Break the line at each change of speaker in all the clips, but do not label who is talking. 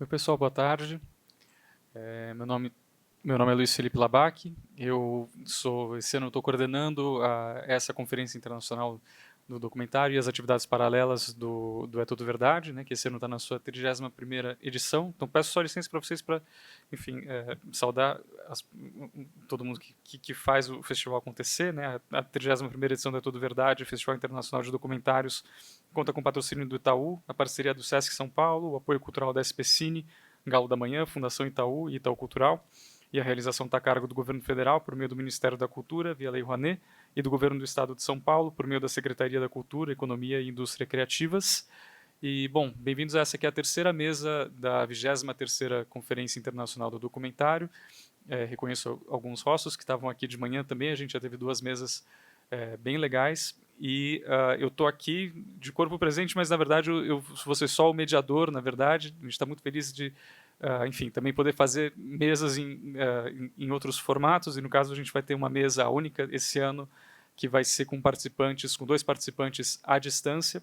Oi, pessoal, boa tarde. Meu nome é Luiz Felipe Labac. Esse ano estou coordenando essa conferência internacional do documentário e as atividades paralelas do É Tudo Verdade, né, que esse ano está na sua 31ª edição. Então peço só licença para vocês para, enfim, saudar todo mundo que faz o festival acontecer, né. A 31ª edição do É Tudo Verdade, Festival Internacional de Documentários, conta com o patrocínio do Itaú, a parceria do Sesc São Paulo, o apoio cultural da SP Cine, Galo da Manhã, Fundação Itaú e Itaú Cultural. E a realização está a cargo do Governo Federal, por meio do Ministério da Cultura, via Lei Rouanet, e do Governo do Estado de São Paulo, por meio da Secretaria da Cultura, Economia e Indústria Criativas. E, bom, bem-vindos a essa que é a terceira mesa da 23ª Conferência Internacional do Documentário. Reconheço alguns rostos que estavam aqui de manhã também, a gente já teve duas mesas bem legais. E eu estou aqui de corpo presente, mas, na verdade, eu vou ser só o mediador, na verdade. A gente está muito feliz de enfim, também poder fazer mesas em outros formatos, e no caso a gente vai ter uma mesa única esse ano, que vai ser com dois participantes à distância.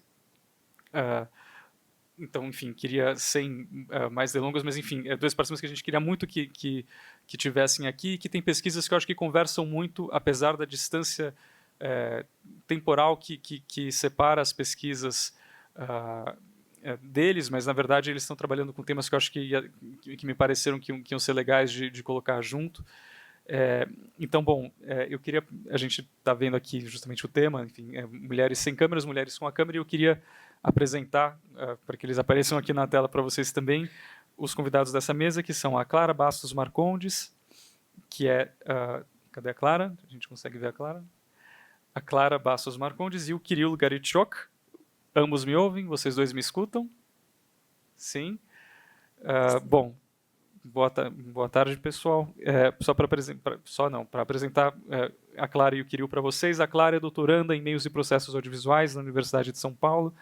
Então, enfim, queria, sem mais delongas, mas enfim, dois participantes que a gente queria muito que tivessem aqui, que tem pesquisas que eu acho que conversam muito, apesar da distância temporal que separa as pesquisas deles, mas na verdade eles estão trabalhando com temas que eu acho que me pareceram que iam ser legais de colocar junto. Então, bom, a gente está vendo aqui justamente o tema, enfim, mulheres sem câmeras, mulheres com a câmera, e eu queria apresentar, para que eles apareçam aqui na tela para vocês também, os convidados dessa mesa, que são a Clara Bastos Marcondes, que é... cadê a Clara? A gente consegue ver a Clara? A Clara Bastos Marcondes e o Kirill Garitchok. Ambos me ouvem? Vocês dois me escutam? Sim. Bom, boa tarde, pessoal. Só para apresentar a Clara e o Kirill para vocês. A Clara é doutoranda em Meios e Processos Audiovisuais na Universidade de São Paulo.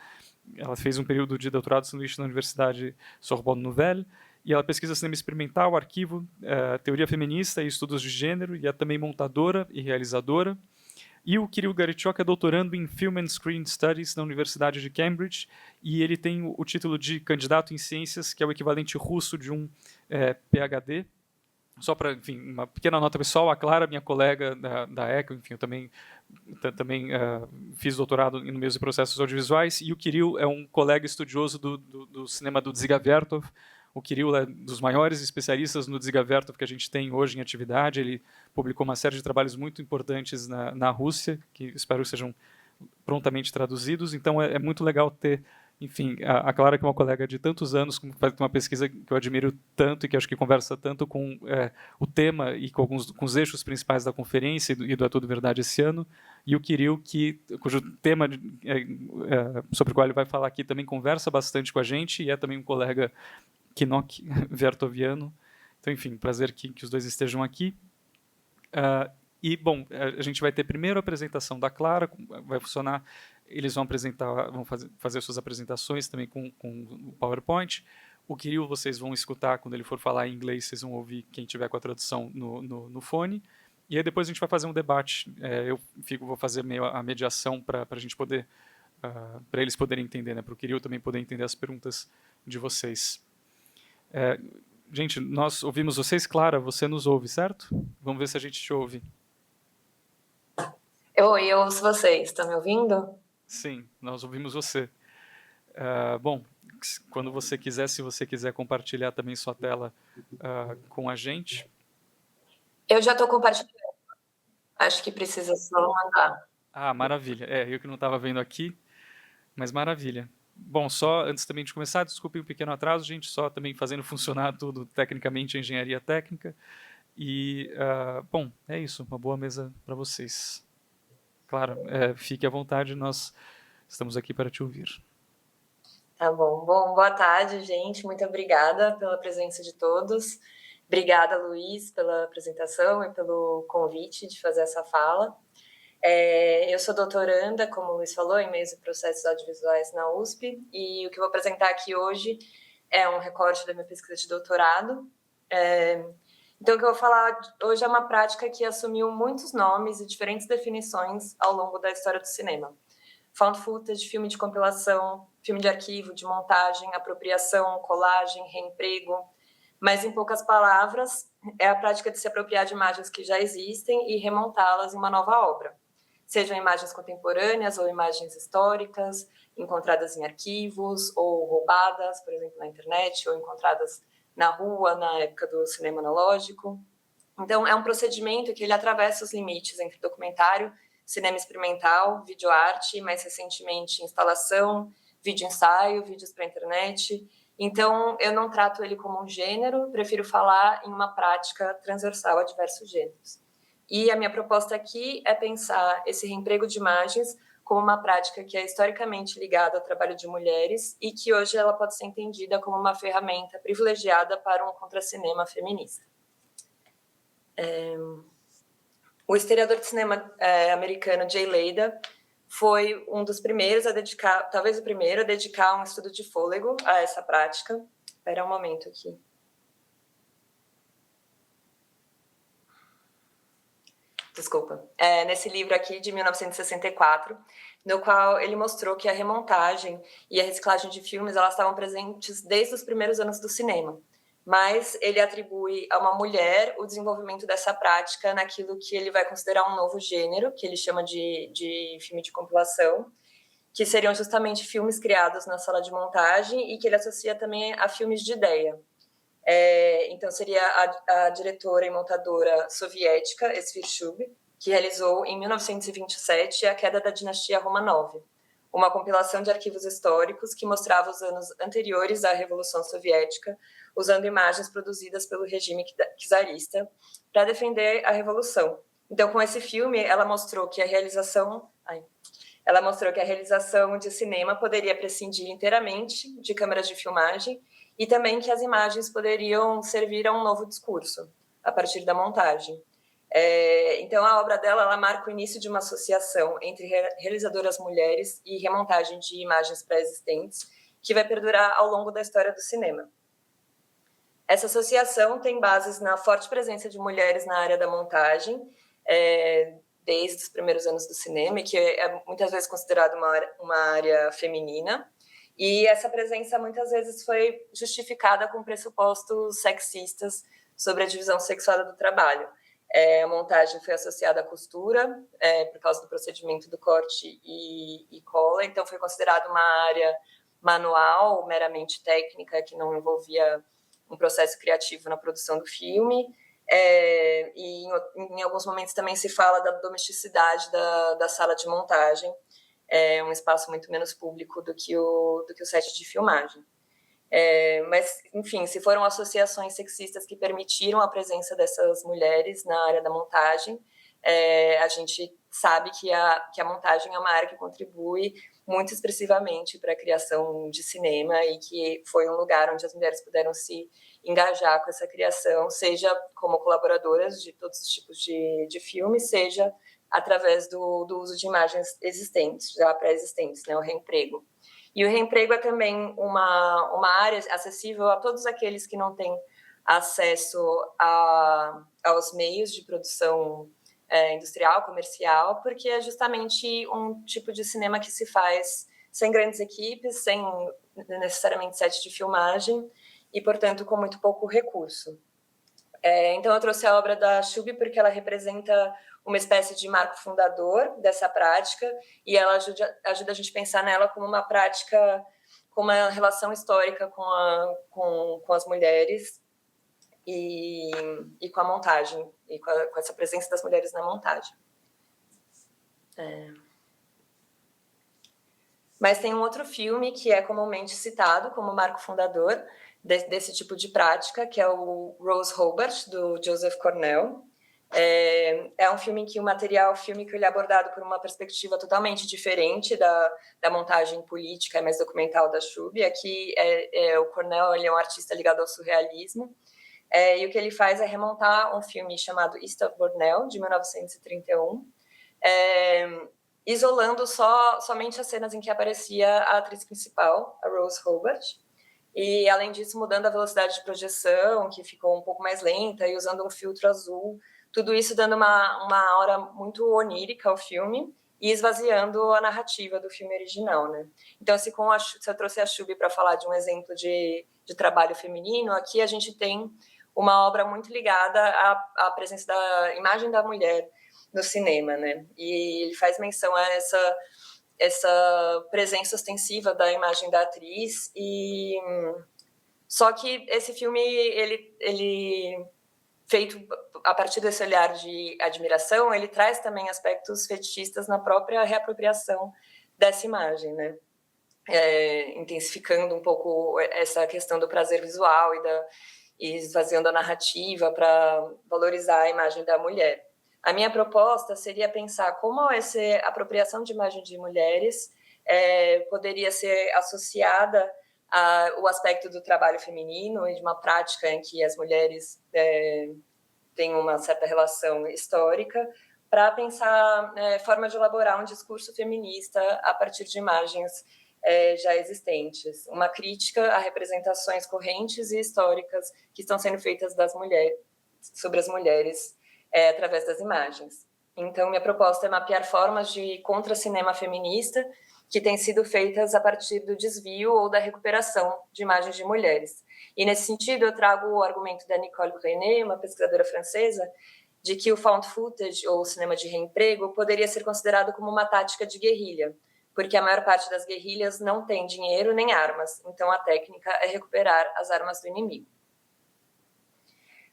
Ela fez um período de doutorado sanduíche na Universidade Sorbonne Nouvelle, e ela pesquisa cinema experimental, arquivo, teoria feminista e estudos de gênero, e é também montadora e realizadora. E o Kirill Garitchok é doutorando em Film and Screen Studies na Universidade de Cambridge, e ele tem o título de candidato em ciências, que é o equivalente russo de um PhD. Só para, enfim, uma pequena nota pessoal, a Clara, minha colega da ECA, enfim, eu também fiz doutorado em meios e processos audiovisuais, e o Kirill é um colega estudioso do cinema do Dziga Vertov. O Kirill é dos maiores especialistas no Dziga Vertov que a gente tem hoje em atividade. Ele publicou uma série de trabalhos muito importantes na Rússia, que espero que sejam prontamente traduzidos. Então é muito legal ter, enfim, a Clara, que é uma colega de tantos anos, que faz uma pesquisa que eu admiro tanto e que acho que conversa tanto com o tema e com os eixos principais da conferência e do É Tudo Verdade esse ano, e o Kirill, cujo tema sobre o qual ele vai falar aqui também conversa bastante com a gente, e é também um colega Kinok Vertoviano. Então, enfim, prazer que os dois estejam aqui. E, bom, a gente vai ter primeiro a apresentação da Clara, vai funcionar, eles vão fazer suas apresentações também com o PowerPoint. O Kirill vocês vão escutar quando ele for falar em inglês, vocês vão ouvir quem tiver com a tradução no fone. E aí depois a gente vai fazer um debate. Vou fazer meio a mediação para a gente poder, para eles poderem entender, né, para o Kirill também poder entender as perguntas de vocês. Gente, nós ouvimos vocês. Clara, você nos ouve, certo? Vamos ver se a gente te ouve.
Oi, eu ouço vocês. Estão me ouvindo?
Sim, nós ouvimos você. Bom, quando você quiser, se você quiser compartilhar também sua tela com a gente.
Eu já estou compartilhando. Acho que precisa só mandar.
Maravilha. Eu que não estava vendo aqui, mas maravilha. Bom, só antes também de começar, desculpem um pequeno atraso, gente, só também fazendo funcionar tudo tecnicamente, a engenharia técnica. E, bom, é isso, uma boa mesa para vocês. Claro, fique à vontade, nós estamos aqui para te ouvir.
Tá bom. Bom, boa tarde, gente. Muito obrigada pela presença de todos. Obrigada, Luiz, pela apresentação e pelo convite de fazer essa fala. Eu sou doutoranda, como o Luiz falou, em Meios e Processos Audiovisuais na USP, e o que eu vou apresentar aqui hoje é um recorte da minha pesquisa de doutorado. Então, o que eu vou falar hoje é uma prática que assumiu muitos nomes e diferentes definições ao longo da história do cinema. Found footage, filme de compilação, filme de arquivo, de montagem, apropriação, colagem, reemprego. Mas, em poucas palavras, é a prática de se apropriar de imagens que já existem e remontá-las em uma nova obra. Sejam imagens contemporâneas ou imagens históricas, encontradas em arquivos ou roubadas, por exemplo, na internet, ou encontradas na rua, na época do cinema analógico. Então, é um procedimento que ele atravessa os limites entre documentário, cinema experimental, videoarte, mais recentemente instalação, vídeo-ensaio, vídeos para a internet. Então, eu não trato ele como um gênero, prefiro falar em uma prática transversal a diversos gêneros. E a minha proposta aqui é pensar esse reemprego de imagens como uma prática que é historicamente ligada ao trabalho de mulheres e que hoje ela pode ser entendida como uma ferramenta privilegiada para um contracinema feminista. O historiador de cinema americano Jay Leyda foi um dos primeiros a dedicar, talvez o primeiro, a dedicar um estudo de fôlego a essa prática. Espera um momento aqui. Desculpa. Nesse livro aqui, de 1964, no qual ele mostrou que a remontagem e a reciclagem de filmes elas estavam presentes desde os primeiros anos do cinema. Mas ele atribui a uma mulher o desenvolvimento dessa prática naquilo que ele vai considerar um novo gênero, que ele chama de filme de compilação, que seriam justamente filmes criados na sala de montagem e que ele associa também a filmes de ideia. Então, seria a diretora e montadora soviética, Esfir Shub, que realizou, em 1927, a queda da dinastia Romanov, uma compilação de arquivos históricos que mostrava os anos anteriores à Revolução Soviética, usando imagens produzidas pelo regime czarista para defender a Revolução. Então, com esse filme, ela mostrou que a realização de cinema poderia prescindir inteiramente de câmeras de filmagem e também que as imagens poderiam servir a um novo discurso, a partir da montagem. Então, a obra dela ela marca o início de uma associação entre realizadoras mulheres e remontagem de imagens pré-existentes, que vai perdurar ao longo da história do cinema. Essa associação tem bases na forte presença de mulheres na área da montagem, desde os primeiros anos do cinema, que é muitas vezes considerada uma área feminina, e essa presença muitas vezes foi justificada com pressupostos sexistas sobre a divisão sexuada do trabalho. A montagem foi associada à costura, por causa do procedimento do corte e cola, então foi considerada uma área manual, meramente técnica, que não envolvia um processo criativo na produção do filme. E em alguns momentos também se fala da domesticidade da sala de montagem, um espaço muito menos público do que o set de filmagem. Mas, enfim, se foram associações sexistas que permitiram a presença dessas mulheres na área da montagem, a gente sabe que a montagem é uma área que contribui muito expressivamente para a criação de cinema e que foi um lugar onde as mulheres puderam se engajar com essa criação, seja como colaboradoras de todos os tipos de filmes, seja através do uso de imagens existentes, já pré-existentes, né, o reemprego. E o reemprego é também uma área acessível a todos aqueles que não têm acesso aos meios de produção industrial, comercial, porque é justamente um tipo de cinema que se faz sem grandes equipes, sem necessariamente set de filmagem e, portanto, com muito pouco recurso. Então, eu trouxe a obra da Shub porque ela representa uma espécie de marco fundador dessa prática e ela ajuda a gente a pensar nela como uma prática, com uma relação histórica com as mulheres e com a montagem, e com essa presença das mulheres na montagem. Mas tem um outro filme que é comumente citado como marco fundador desse tipo de prática, que é o Rose Hobart, do Joseph Cornell. É um filme em que o material fílmico ele é abordado por uma perspectiva totalmente diferente da montagem política e mais documental da Shub. Aqui, o Cornell ele é um artista ligado ao surrealismo, e o que ele faz é remontar um filme chamado East of Borneo, de 1931, isolando somente as cenas em que aparecia a atriz principal, a Rose Hobart, e, além disso, mudando a velocidade de projeção, que ficou um pouco mais lenta, e usando um filtro azul, tudo isso dando uma aura muito onírica ao filme, e esvaziando a narrativa do filme original, né? Então, se eu trouxe a Xubi para falar de um exemplo de trabalho feminino, aqui a gente tem uma obra muito ligada à presença da imagem da mulher no cinema, né? E ele faz menção a essa presença ostensiva da imagem da atriz, e só que esse filme ele feito a partir desse olhar de admiração, ele traz também aspectos fetichistas na própria reapropriação dessa imagem, né? Intensificando um pouco essa questão do prazer visual e esvaziando a narrativa para valorizar a imagem da mulher. A minha proposta seria pensar como essa apropriação de imagem de mulheres poderia ser associada ao aspecto do trabalho feminino e de uma prática em que as mulheres têm uma certa relação histórica, para pensar forma de elaborar um discurso feminista a partir de imagens já existentes. Uma crítica a representações correntes e históricas que estão sendo feitas sobre as mulheres através das imagens. Então, minha proposta é mapear formas de contra-cinema feminista que têm sido feitas a partir do desvio ou da recuperação de imagens de mulheres. E, nesse sentido, eu trago o argumento da Nicole René, uma pesquisadora francesa, de que o found footage, ou cinema de reemprego, poderia ser considerado como uma tática de guerrilha, porque a maior parte das guerrilhas não tem dinheiro nem armas, então a técnica é recuperar as armas do inimigo.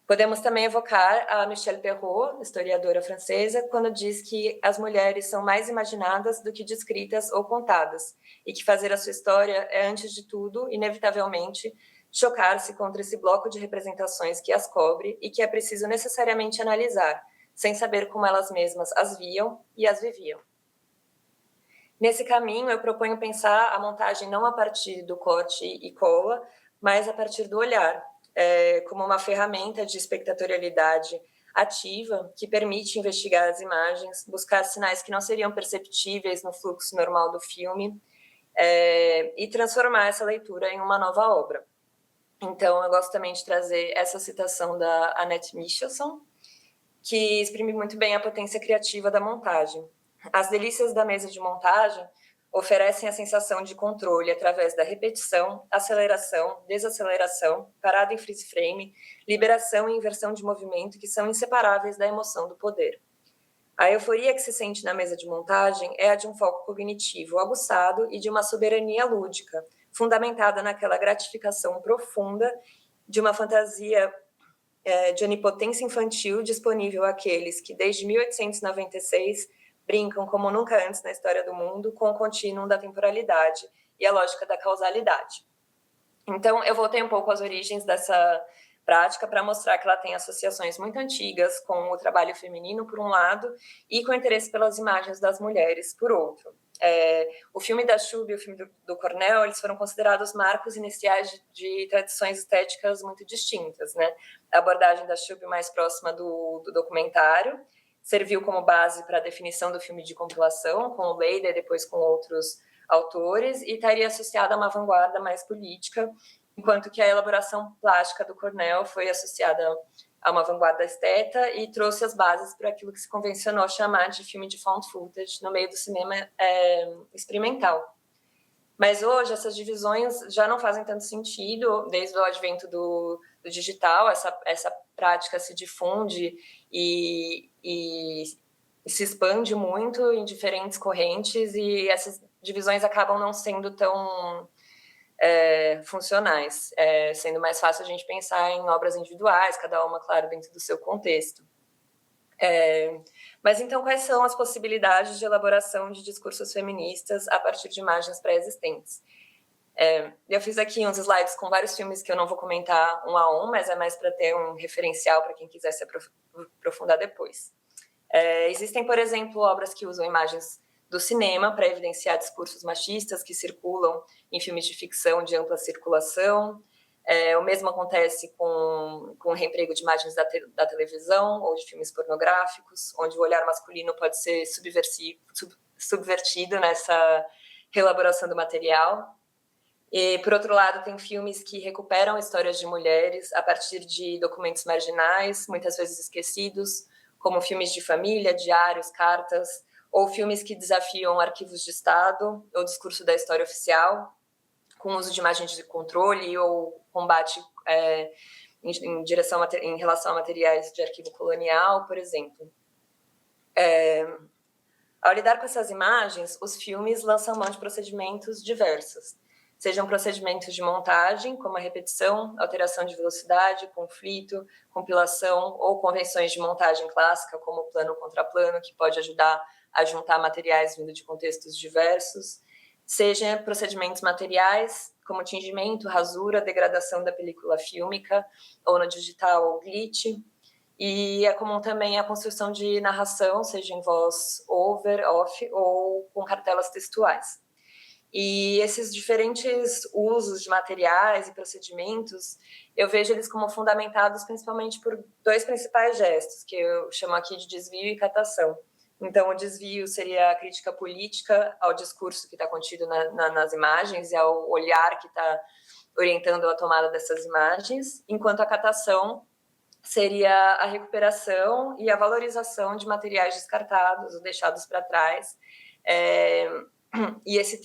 Podemos também evocar a Michelle Perrault, historiadora francesa, quando diz que as mulheres são mais imaginadas do que descritas ou contadas, e que fazer a sua história é, antes de tudo, inevitavelmente, chocar-se contra esse bloco de representações que as cobre e que é preciso necessariamente analisar, sem saber como elas mesmas as viam e as viviam. Nesse caminho, eu proponho pensar a montagem não a partir do corte e cola, mas a partir do olhar, como uma ferramenta de espectatorialidade ativa que permite investigar as imagens, buscar sinais que não seriam perceptíveis no fluxo normal do filme e transformar essa leitura em uma nova obra. Então, eu gosto também de trazer essa citação da Annette Michelson, que exprime muito bem a potência criativa da montagem. As delícias da mesa de montagem oferecem a sensação de controle através da repetição, aceleração, desaceleração, parada em freeze frame, liberação e inversão de movimento que são inseparáveis da emoção do poder. A euforia que se sente na mesa de montagem é a de um foco cognitivo aguçado e de uma soberania lúdica, fundamentada naquela gratificação profunda de uma fantasia de onipotência infantil disponível àqueles que, desde 1896, brincam como nunca antes na história do mundo com o contínuo da temporalidade e a lógica da causalidade. Então, eu voltei um pouco às origens dessa prática para mostrar que ela tem associações muito antigas com o trabalho feminino, por um lado, e com o interesse pelas imagens das mulheres, por outro. O filme da Shub e o filme do Cornell, eles foram considerados marcos iniciais de tradições estéticas muito distintas, né? A abordagem da Shub mais próxima do documentário, serviu como base para a definição do filme de compilação, com o Leida e depois com outros autores, e estaria associada a uma vanguarda mais política, enquanto que a elaboração plástica do Cornell foi associada a uma vanguarda esteta e trouxe as bases para aquilo que se convencionou chamar de filme de found footage no meio do cinema experimental. Mas hoje essas divisões já não fazem tanto sentido, desde o advento do digital, essa prática se difunde e se expande muito em diferentes correntes, e essas divisões acabam não sendo tão funcionais, sendo mais fácil a gente pensar em obras individuais, cada uma, claro, dentro do seu contexto. Mas então, quais são as possibilidades de elaboração de discursos feministas a partir de imagens pré-existentes? Eu fiz aqui uns slides com vários filmes que eu não vou comentar um a um, mas é mais para ter um referencial para quem quiser se aprofundar depois. Existem, por exemplo, obras que usam imagens do cinema para evidenciar discursos machistas que circulam em filmes de ficção de ampla circulação. O mesmo acontece com o reemprego de imagens da televisão ou de filmes pornográficos, onde o olhar masculino pode ser subvertido nessa reelaboração do material. E, por outro lado, tem filmes que recuperam histórias de mulheres a partir de documentos marginais, muitas vezes esquecidos, como filmes de família, diários, cartas, ou filmes que desafiam arquivos de Estado ou discurso da história oficial, com uso de imagens de controle ou combate em relação a materiais de arquivo colonial, por exemplo. Ao lidar com essas imagens, os filmes lançam mão de procedimentos diversos, sejam procedimentos de montagem, como a repetição, alteração de velocidade, conflito, compilação, ou convenções de montagem clássica, como plano-contraplano, que pode ajudar a juntar materiais vindo de contextos diversos, seja procedimentos materiais, como tingimento, rasura, degradação da película fílmica, ou no digital, ou glitch. E é comum também a construção de narração, seja em voz over, off, ou com cartelas textuais. E esses diferentes usos de materiais e procedimentos, eu vejo eles como fundamentados principalmente por dois principais gestos, que eu chamo aqui de desvio e catação. Então, o desvio seria a crítica política ao discurso que está contido nas imagens e ao olhar que está orientando a tomada dessas imagens, enquanto a catação seria a recuperação e a valorização de materiais descartados ou deixados para trás. E esse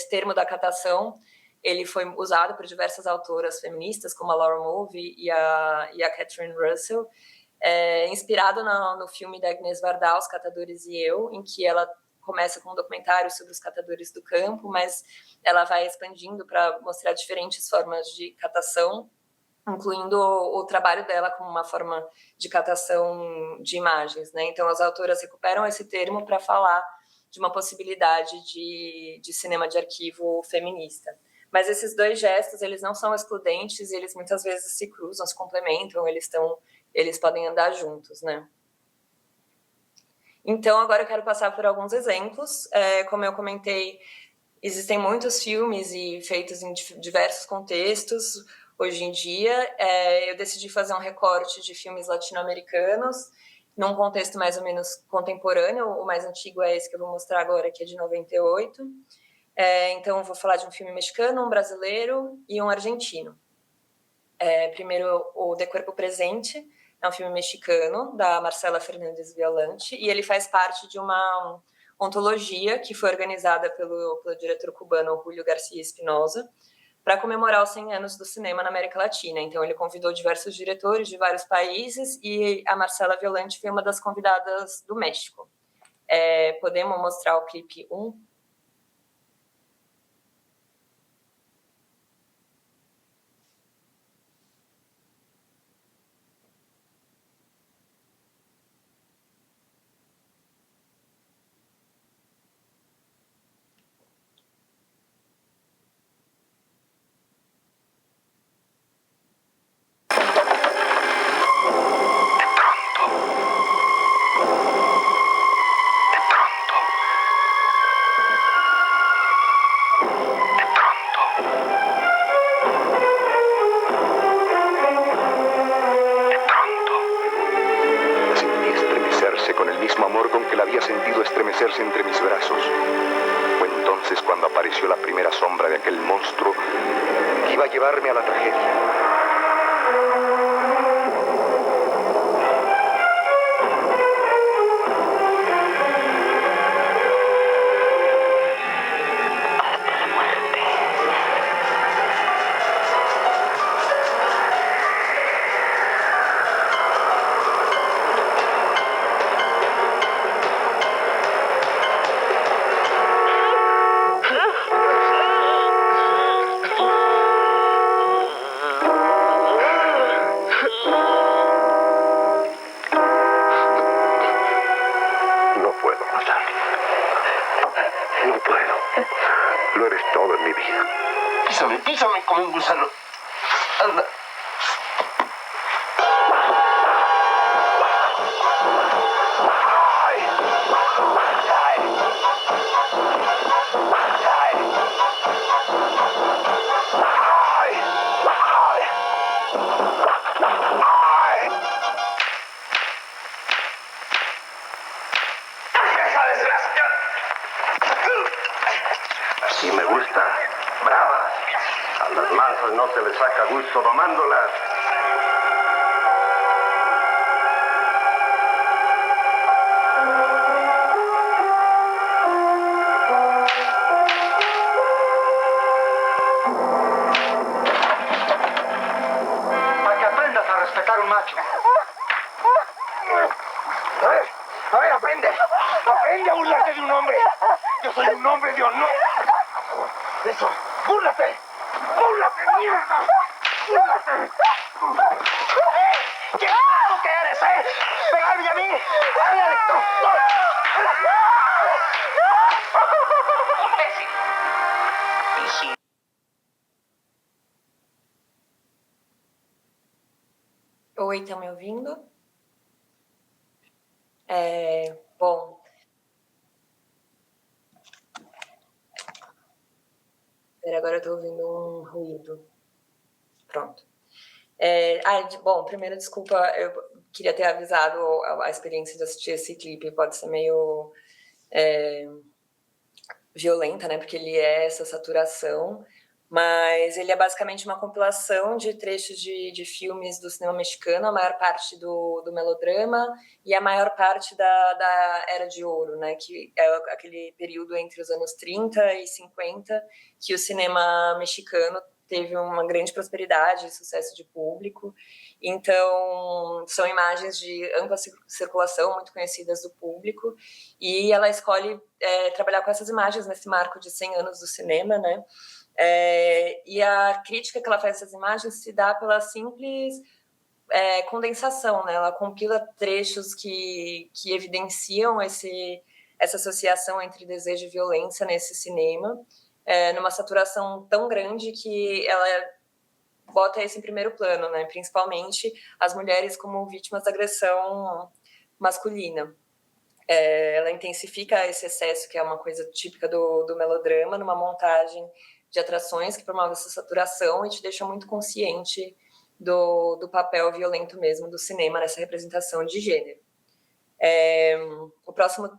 termo da catação, ele foi usado por diversas autoras feministas, como a Laura Mulvey e a Catherine Russell, inspirado no filme da Agnès Varda, Os Catadores e Eu, em que ela começa com um documentário sobre os catadores do campo, mas ela vai expandindo para mostrar diferentes formas de catação, incluindo o trabalho dela como uma forma de catação de imagens, né? Então, as autoras recuperam esse termo para falar de uma possibilidade de cinema de arquivo feminista. Mas esses dois gestos, eles não são excludentes, eles muitas vezes se cruzam, se complementam, eles podem andar juntos, né? Então, agora eu quero passar por alguns exemplos. Como eu comentei, existem muitos filmes e feitos em diversos contextos. Hoje em dia, eu decidi fazer um recorte de filmes latino-americanos num contexto mais ou menos contemporâneo. O mais antigo é esse que eu vou mostrar agora, que é de 98. Então, eu vou falar de um filme mexicano, um brasileiro e um argentino. Primeiro, o De Cuerpo Presente, é um filme mexicano, da Marcela Fernandes Violante, e ele faz parte de uma ontologia que foi organizada pelo diretor cubano Julio García Espinosa, para comemorar os 100 anos do cinema na América Latina. Então, ele convidou diversos diretores de vários países e a Marcela Violante foi uma das convidadas do México. Podemos mostrar o clipe 1?
Entre mis brazos. Fue entonces cuando apareció la primera sombra de aquel monstruo que iba a llevarme a la tragedia.
Písame como un gusano. Anda. Así me gusta. Bravas. A las mansas no se les saca gusto domándolas. macho. A ver, aprende. Aprende a burlarte de un hombre. Yo soy un hombre de honor. Eso, búrlate. Búrlate, mierda. Búrlate. ¿Qué tú que eres, ¿Pegarme a mí? ¡Ándale, tú!
Oi, estão me ouvindo? Bom, agora eu estou ouvindo um ruído. Pronto. Bom, primeiro, desculpa, eu queria ter avisado a experiência de assistir esse clipe, pode ser meio violenta, né, porque ele é essa saturação, mas ele é basicamente uma compilação de trechos de filmes do cinema mexicano, a maior parte do melodrama e a maior parte da Era de Ouro, né, que é aquele período entre os anos 30 e 50, que o cinema mexicano teve uma grande prosperidade e sucesso de público. Então, são imagens de ampla circulação, muito conhecidas do público, e ela escolhe trabalhar com essas imagens nesse marco de 100 anos do cinema, né? E a crítica que ela faz dessas imagens se dá pela simples condensação, né? Ela compila trechos que evidenciam essa associação entre desejo e violência nesse cinema, numa saturação tão grande que ela bota isso em primeiro plano, né? Principalmente as mulheres como vítimas da agressão masculina. Ela intensifica esse excesso, que é uma coisa típica do melodrama, numa montagem de atrações que promove essa saturação e te deixa muito consciente do papel violento mesmo do cinema nessa representação de gênero. O próximo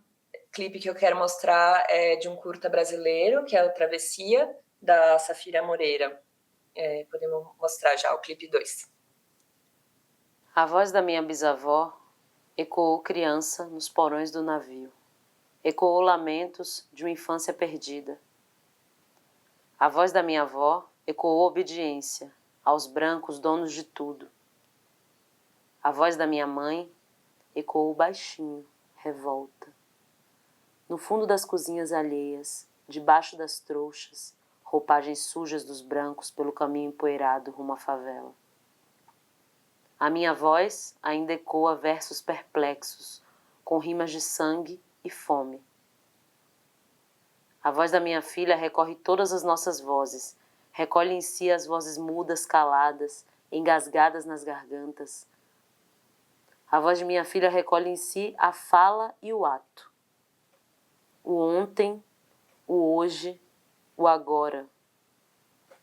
clipe que eu quero mostrar é de um curta brasileiro, que é o Travessia, da Safira Moreira. Podemos mostrar já o clipe 2.
A voz da minha bisavó ecoou criança nos porões do navio. Ecoou lamentos de uma infância perdida. A voz da minha avó ecoou obediência aos brancos donos de tudo. A voz da minha mãe ecoou baixinho, revolta. No fundo das cozinhas alheias, debaixo das trouxas, roupagens sujas dos brancos pelo caminho empoeirado rumo à favela. A minha voz ainda ecoa versos perplexos, com rimas de sangue e fome. A voz da minha filha recorre todas as nossas vozes, recolhe em si as vozes mudas, caladas, engasgadas nas gargantas. A voz de minha filha recolhe em si a fala e o ato. O ontem, o hoje, o agora.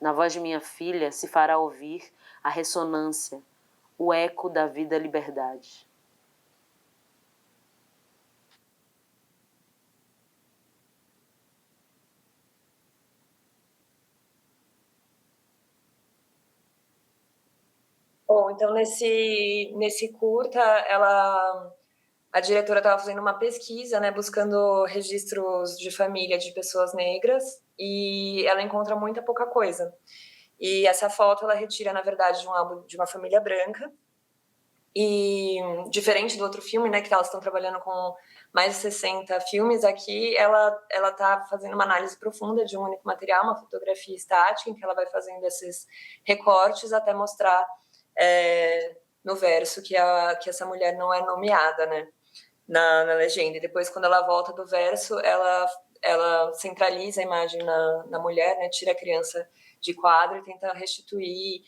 Na voz de minha filha se fará ouvir a ressonância, o eco da vida-liberdade.
Bom, então nesse curta, a diretora estava fazendo uma pesquisa, né, buscando registros de família de pessoas negras, e ela encontra muita pouca coisa. E essa foto ela retira, na verdade, de um álbum de uma família branca. E diferente do outro filme, né, que elas estão trabalhando com mais de 60 filmes, aqui ela está fazendo uma análise profunda de um único material, uma fotografia estática, em que ela vai fazendo esses recortes até mostrar no verso que essa mulher não é nomeada, né, na legenda. E depois, quando ela volta do verso, ela centraliza a imagem na mulher, né, tira a criança de quadro e tenta restituir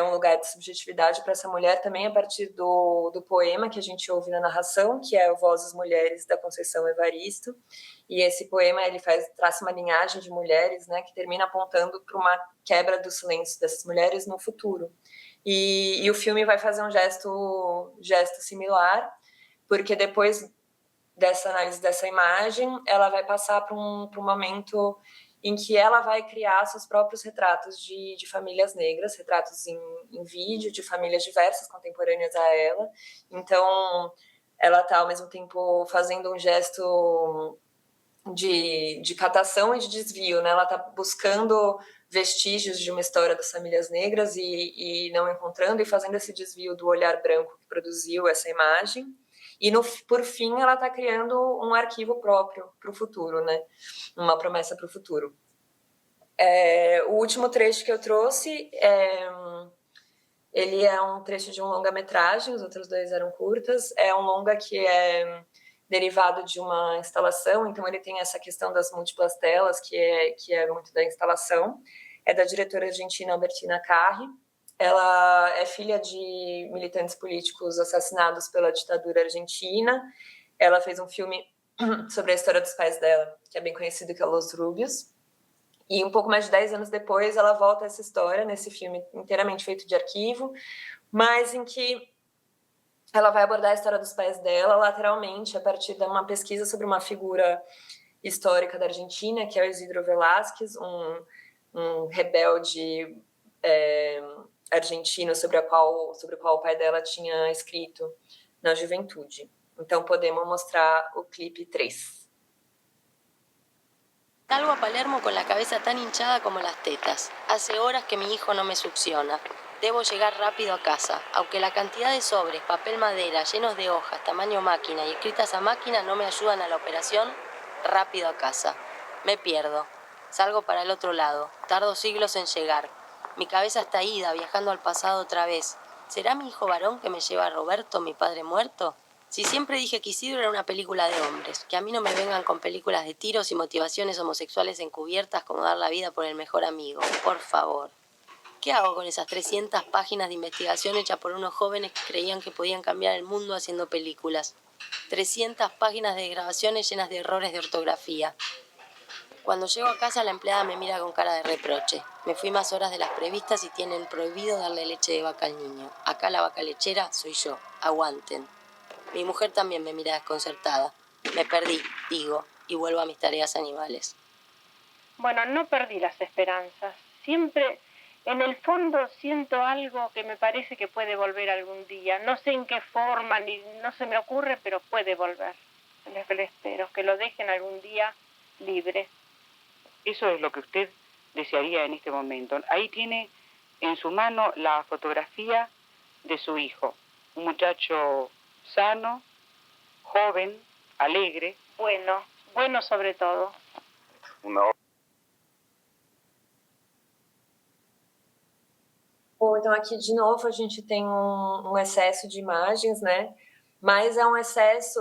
um lugar de subjetividade para essa mulher, também a partir do poema que a gente ouve na narração, que é o Vozes Mulheres, da Conceição Evaristo. E esse poema ele traça uma linhagem de mulheres, né, que termina apontando para uma quebra do silêncio dessas mulheres no futuro. E o filme vai fazer um gesto similar, porque depois dessa análise dessa imagem, ela vai passar para um momento em que ela vai criar seus próprios retratos de famílias negras, retratos em vídeo, de famílias diversas, contemporâneas a ela. Então, ela está, ao mesmo tempo, fazendo um gesto de catação e de desvio, né? Ela está buscando vestígios de uma história das famílias negras e não encontrando, e fazendo esse desvio do olhar branco que produziu essa imagem. E, por fim, ela está criando um arquivo próprio para o futuro, né? Uma promessa para o futuro. O último trecho que eu trouxe, ele é um trecho de um longa-metragem, os outros dois eram curtas. É um longa que é derivado de uma instalação, então ele tem essa questão das múltiplas telas, que é muito da instalação. É da diretora argentina Albertina Carri. Ela é filha de militantes políticos assassinados pela ditadura argentina. Ela fez um filme sobre a história dos pais dela, que é bem conhecido, que é Los Rubios. E um pouco mais de 10 anos depois, ela volta a essa história, nesse filme inteiramente feito de arquivo, mas em que ela vai abordar a história dos pais dela, lateralmente, a partir de uma pesquisa sobre uma figura histórica da Argentina, que é o Isidro Velázquez, um rebelde argentino sobre o qual o pai dela tinha escrito na juventude. Então, podemos mostrar o clipe 3.
Salgo a Palermo con la cabeza tan hinchada como las tetas. Hace horas que mi hijo no me succiona. Debo llegar rápido a casa. Aunque la cantidad de sobres, papel madera, llenos de hojas, tamaño máquina y escritas a máquina no me ayudan a la operación, rápido a casa. Me pierdo. Salgo para el otro lado. Tardo siglos en llegar. Mi cabeza está ida, viajando al pasado otra vez. ¿Será mi hijo varón que me lleva a Roberto, mi padre muerto? Si siempre dije que Isidro era una película de hombres, que a mí no me vengan con películas de tiros y motivaciones homosexuales encubiertas como dar la vida por el mejor amigo. Por favor. ¿Qué hago con esas 300 páginas de investigación hechas por unos jóvenes que creían que podían cambiar el mundo haciendo películas? 300 páginas de grabaciones llenas de errores de ortografía. Cuando llego a casa, la empleada me mira con cara de reproche. Me fui más horas de las previstas y tienen prohibido darle leche de vaca al niño. Acá la vaca lechera soy yo. Aguanten. Mi mujer también me mira desconcertada. Me perdí, digo, y vuelvo a mis tareas animales.
Bueno, no perdí las esperanzas. Siempre, en el fondo, siento algo que me parece que puede volver algún día. No sé en qué forma, ni no se me ocurre, pero puede volver. Le espero, que lo dejen algún día libre.
Eso es lo que usted desearía en este momento. Ahí tiene en su mano la fotografía de su hijo. Un muchacho sano, joven, alegre.
Bueno sobre todo.
Bom, então aqui de novo a gente tem um excesso de imagens, né? Mas é um excesso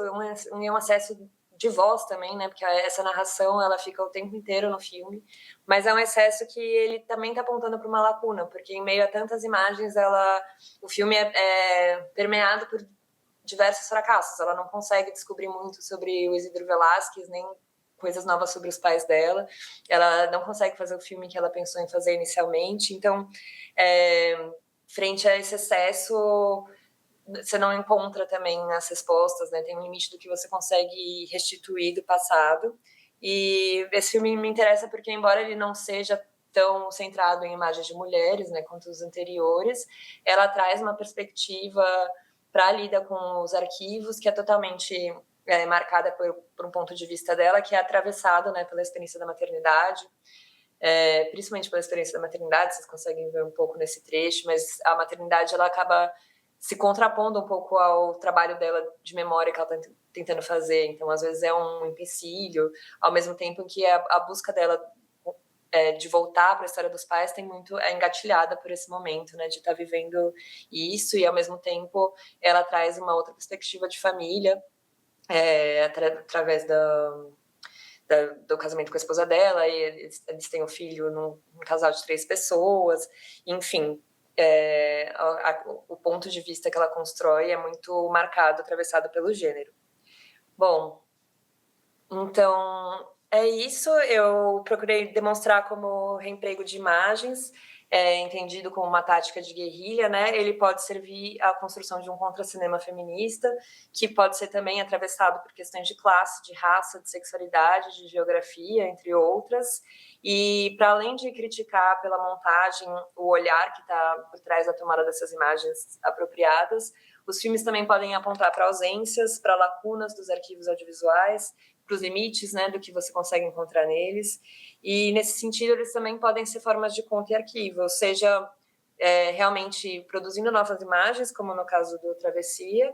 de voz também, né? Porque essa narração ela fica o tempo inteiro no filme, mas é um excesso que ele também está apontando para uma lacuna, porque em meio a tantas imagens o filme é permeado por diversos fracassos. Ela não consegue descobrir muito sobre o Isidro Velázquez, nem coisas novas sobre os pais dela. Ela não consegue fazer o filme que ela pensou em fazer inicialmente. Então, frente a esse excesso, você não encontra também as respostas, né? Tem um limite do que você consegue restituir do passado. E esse filme me interessa porque, embora ele não seja tão centrado em imagens de mulheres, né, quanto os anteriores, ela traz uma perspectiva para a lida com os arquivos, que é totalmente marcada por um ponto de vista dela, que é atravessado, né, pela experiência da maternidade, principalmente pela experiência da maternidade, vocês conseguem ver um pouco nesse trecho, mas a maternidade ela acaba se contrapondo um pouco ao trabalho dela de memória que ela está tentando fazer. Então, às vezes é um empecilho, ao mesmo tempo que a busca dela de voltar para a história dos pais é engatilhada por esse momento, né, de estar vivendo isso, e ao mesmo tempo ela traz uma outra perspectiva de família, através do casamento com a esposa dela, e eles têm um filho num casal de 3 pessoas, enfim, o ponto de vista que ela constrói é muito marcado, atravessado pelo gênero. Bom, então é isso. Eu procurei demonstrar como reemprego de imagens, entendido como uma tática de guerrilha, né? Ele pode servir à construção de um contracinema feminista, que pode ser também atravessado por questões de classe, de raça, de sexualidade, de geografia, entre outras. E, para além de criticar pela montagem o olhar que está por trás da tomada dessas imagens apropriadas, os filmes também podem apontar para ausências, para lacunas dos arquivos audiovisuais, os limites, né, do que você consegue encontrar neles. E, nesse sentido, eles também podem ser formas de conta e arquivo, seja realmente produzindo novas imagens, como no caso do Travessia,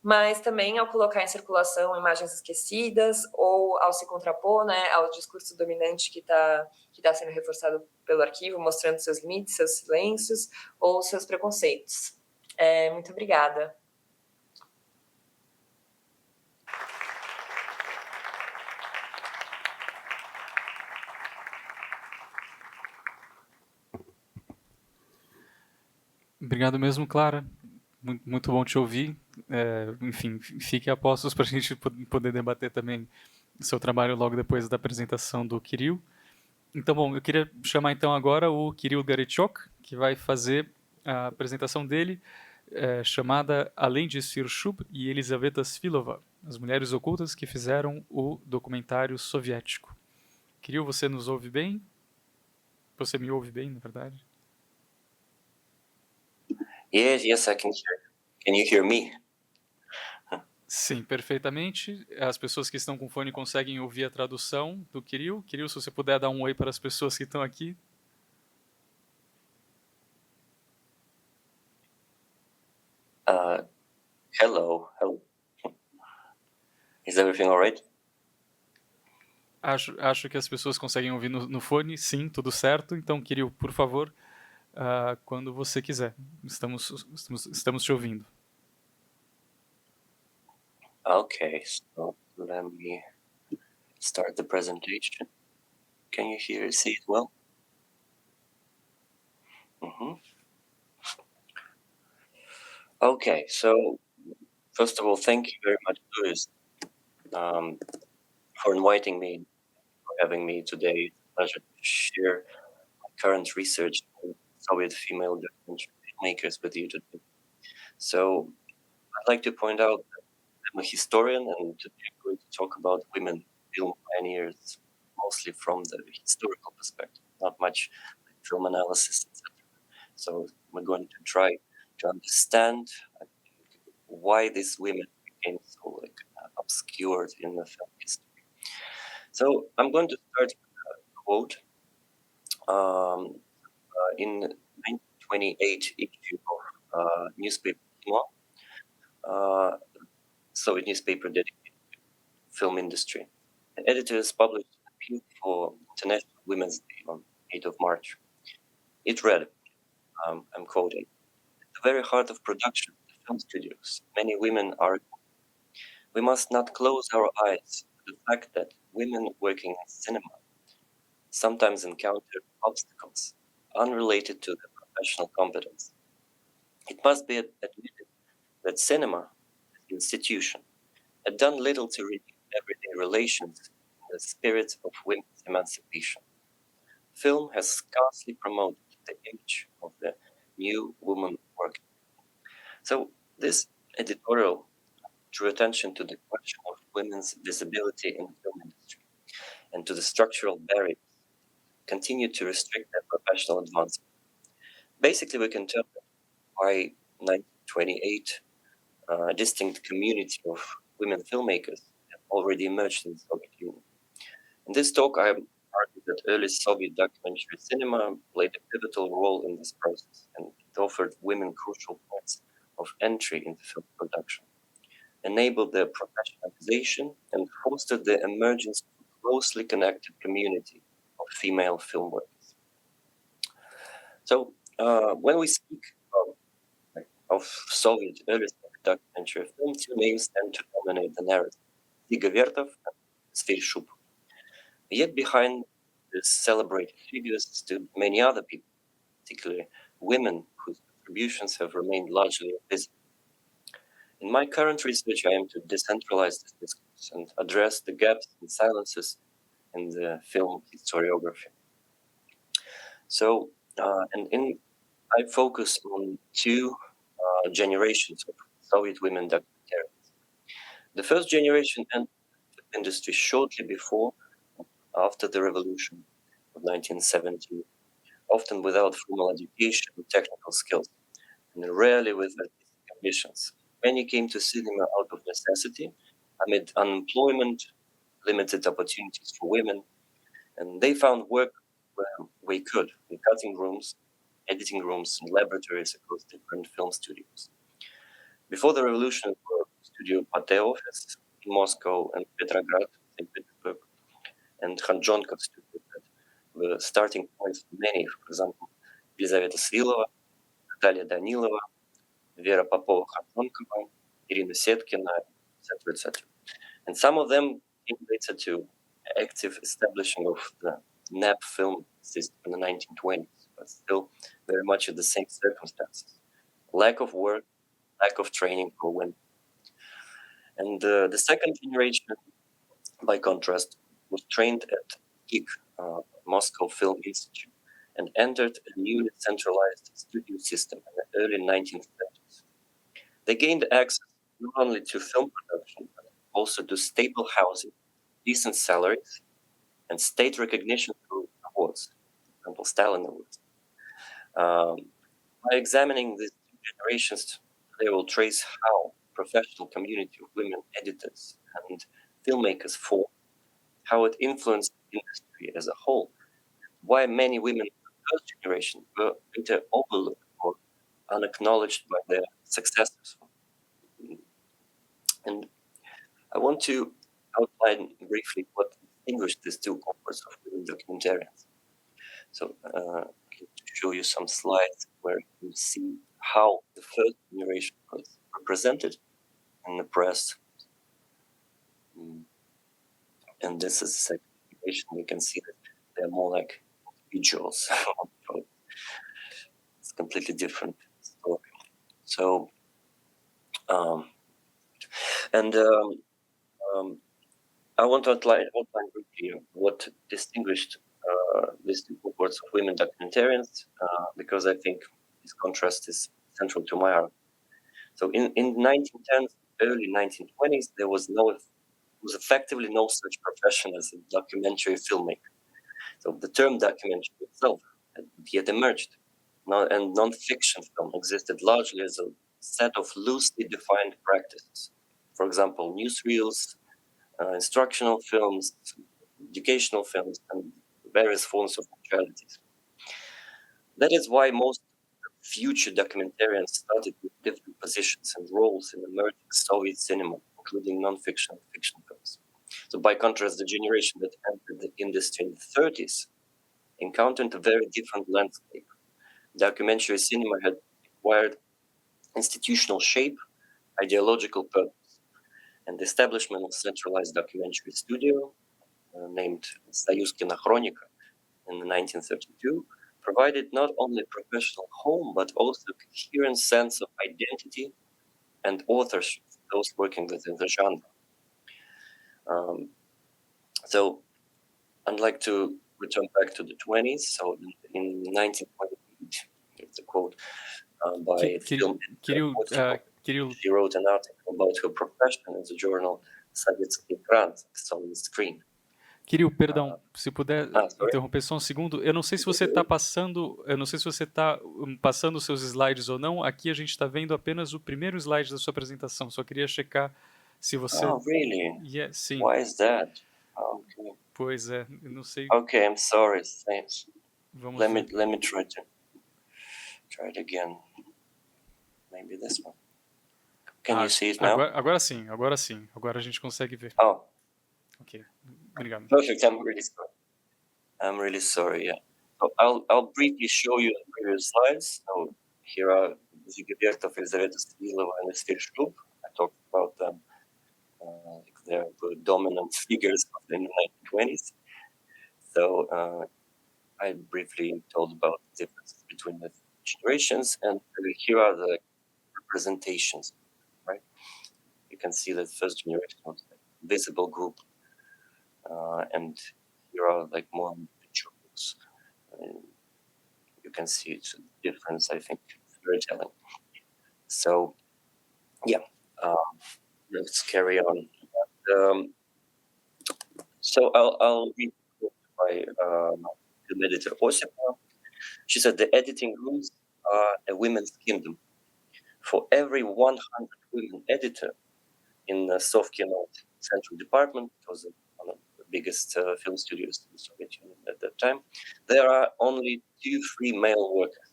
mas também ao colocar em circulação imagens esquecidas ou ao se contrapor, né, ao discurso dominante que tá sendo reforçado pelo arquivo, mostrando seus limites, seus silêncios ou seus preconceitos. Muito obrigada.
Obrigado mesmo, Clara. Muito bom te ouvir. Enfim, fique a postos para a gente poder debater também o seu trabalho logo depois da apresentação do Kirill. Então, bom, eu queria chamar então agora o Kirill Garetyok, que vai fazer a apresentação dele, chamada Além de Svirshub e Elizaveta Svilova, as mulheres ocultas que fizeram o documentário soviético. Kirill, você nos ouve bem? Você me ouve bem, na verdade?
Yes, I can hear you. Can you hear me?
Sim, perfeitamente. As pessoas que estão com fone conseguem ouvir a tradução do Kirill. Kirill, se você puder dar um oi para as pessoas que estão aqui.
Hello. Is everything all right?
Acho que as pessoas conseguem ouvir no fone. Sim, tudo certo. Então, Kirill, por favor, quando você quiser. Estamos te ouvindo.
Okay, so let me start the presentation. Can you see it well? Okay, so first of all, thank you very much, Louis, for inviting me, for having me today. It's a pleasure to share my current research on Soviet female documentary filmmakers with you today. So I'd like to point out that I'm a historian, and today I'm going to talk about women film pioneers, mostly from the historical perspective, not much like film analysis, etc. So we're going to try to understand why these women became so obscured in the film history. So I'm going to start with a quote. In 1928 issue of newspaper Soviet newspaper dedicated to film industry, the editors published an appeal for International Women's Day on 8th of March. It read, I'm quoting, "At the very heart of production, the film studios, many women are. We must not close our eyes to the fact that women working in cinema sometimes encounter obstacles unrelated to their professional competence. It must be admitted that cinema, as an institution, had done little to renew everyday relations in the spirit of women's emancipation. Film has scarcely promoted the image of the new woman working." So this editorial drew attention to the question of women's visibility in the film industry and to the structural barriers that continue to restrict their professional advancement. Basically, we can tell why 1928 a distinct community of women filmmakers have already emerged in the Soviet Union. In this talk, I argued that early Soviet documentary cinema played a pivotal role in this process, and it offered women crucial points of entry into film production, enabled their professionalization, and fostered the emergence of a closely connected community of female film workers. So when we speak of Soviet early documentary film, two names tend to dominate the narrative: Dziga Vertov and Svirshub. Yet behind these celebrated figures stood many other people, particularly women whose contributions have remained largely invisible. In my current research, I aim to decentralize this discourse and address the gaps and silences in the film historiography. So, I focus on two generations of Soviet women documentarians. The first generation entered the industry shortly before, after the revolution of 1917, often without formal education or technical skills, and rarely with artistic ambitions. Many came to cinema out of necessity, amid unemployment, limited opportunities for women, and they found work where we could, in cutting rooms, editing rooms, and laboratories across different film studios. Before the revolution, Studio Pateo in Moscow and Petrograd, St. Petersburg, and Khanjonkov studio that were starting points for many, for example, Елизавета Свилова, Natalia Danilova, Vera Popova-Khanjonkova, Irina Setkina, etc., etc. And some of them came later to active establishing of the NAP film system in the 1920s, but still very much in the same circumstances. Lack of work, lack of training for women. And the second generation, by contrast, was trained at KIK, Moscow Film Institute, and entered a newly centralized studio system in the early 1930s. They gained access not only to film production, but also to stable housing, decent salaries, and state recognition through awards, for example, Stalin Awards. By examining these two generations, they will trace how professional community of women editors and filmmakers formed, how it influenced the industry as a whole, why many women of the first generation were either overlooked or unacknowledged by their successors. And I want to outline briefly what distinguished these two cohorts of women documentarians. So to show you some slides where you see how the first generation was represented in the press. And this is the second generation. You can see that they're more like individuals. It's a completely different story. So, I want to outline briefly what distinguished these two cohorts of women documentarians, because I think this contrast is central to my argument. So in the 1910s, early 1920s, there was effectively no such profession as a documentary filmmaker. So the term documentary itself had yet emerged, and non-fiction film existed largely as a set of loosely defined practices. For example, newsreels, instructional films, educational films, and various forms of neutralities. That is why most future documentarians started with different positions and roles in emerging Soviet cinema, including non-fiction and fiction films. So by contrast, the generation that entered the industry in the 30s encountered a very different landscape. Documentary cinema had acquired institutional shape, ideological purpose, and the establishment of centralized documentary studio, named Soyuz Kinochronika in 1932, provided not only a professional home, but also a coherent sense of identity and authorship for those working within the genre. So I'd like to return back to the 20s. So in 1928, it's a quote by film editor. She wrote an article about her profession in the journal Sovietsky Ekran, Soviet Screen.
Kirill, perdão, se puder interromper só um segundo. Eu não sei se você está passando os seus slides ou não. Aqui a gente está vendo apenas o primeiro slide da sua apresentação. Só queria checar se você...
Oh, really?
Yeah, sim.
Why is that? Okay.
Pois é, eu não sei.
Okay, I'm sorry. Thanks.
Vamos
let me try it again. Maybe this one. Can you see it now?
Agora sim. Agora a gente consegue ver.
Oh.
Ok, obrigado.
Perfect. I'm really sorry. Yeah. So I'll briefly show you the previous slides. So here are Ziga Vertov, Elizaveta Svilova, and Esfir Shrub. I talked about them. They're the dominant figures in the 1920s. So I briefly told about the differences between the generations, and here are the representations. Right? You can see that first generation was a visible group. And here are like more individuals. You can see it's a difference, I think, very telling. So, yeah, let's carry on. So I'll read by the editor Osipa. She said, the editing rooms are a women's kingdom. For every 100 women editor in the Sovkino Central Department, it was one of biggest film studios in the Soviet Union at that time, there are only 2-3 male workers.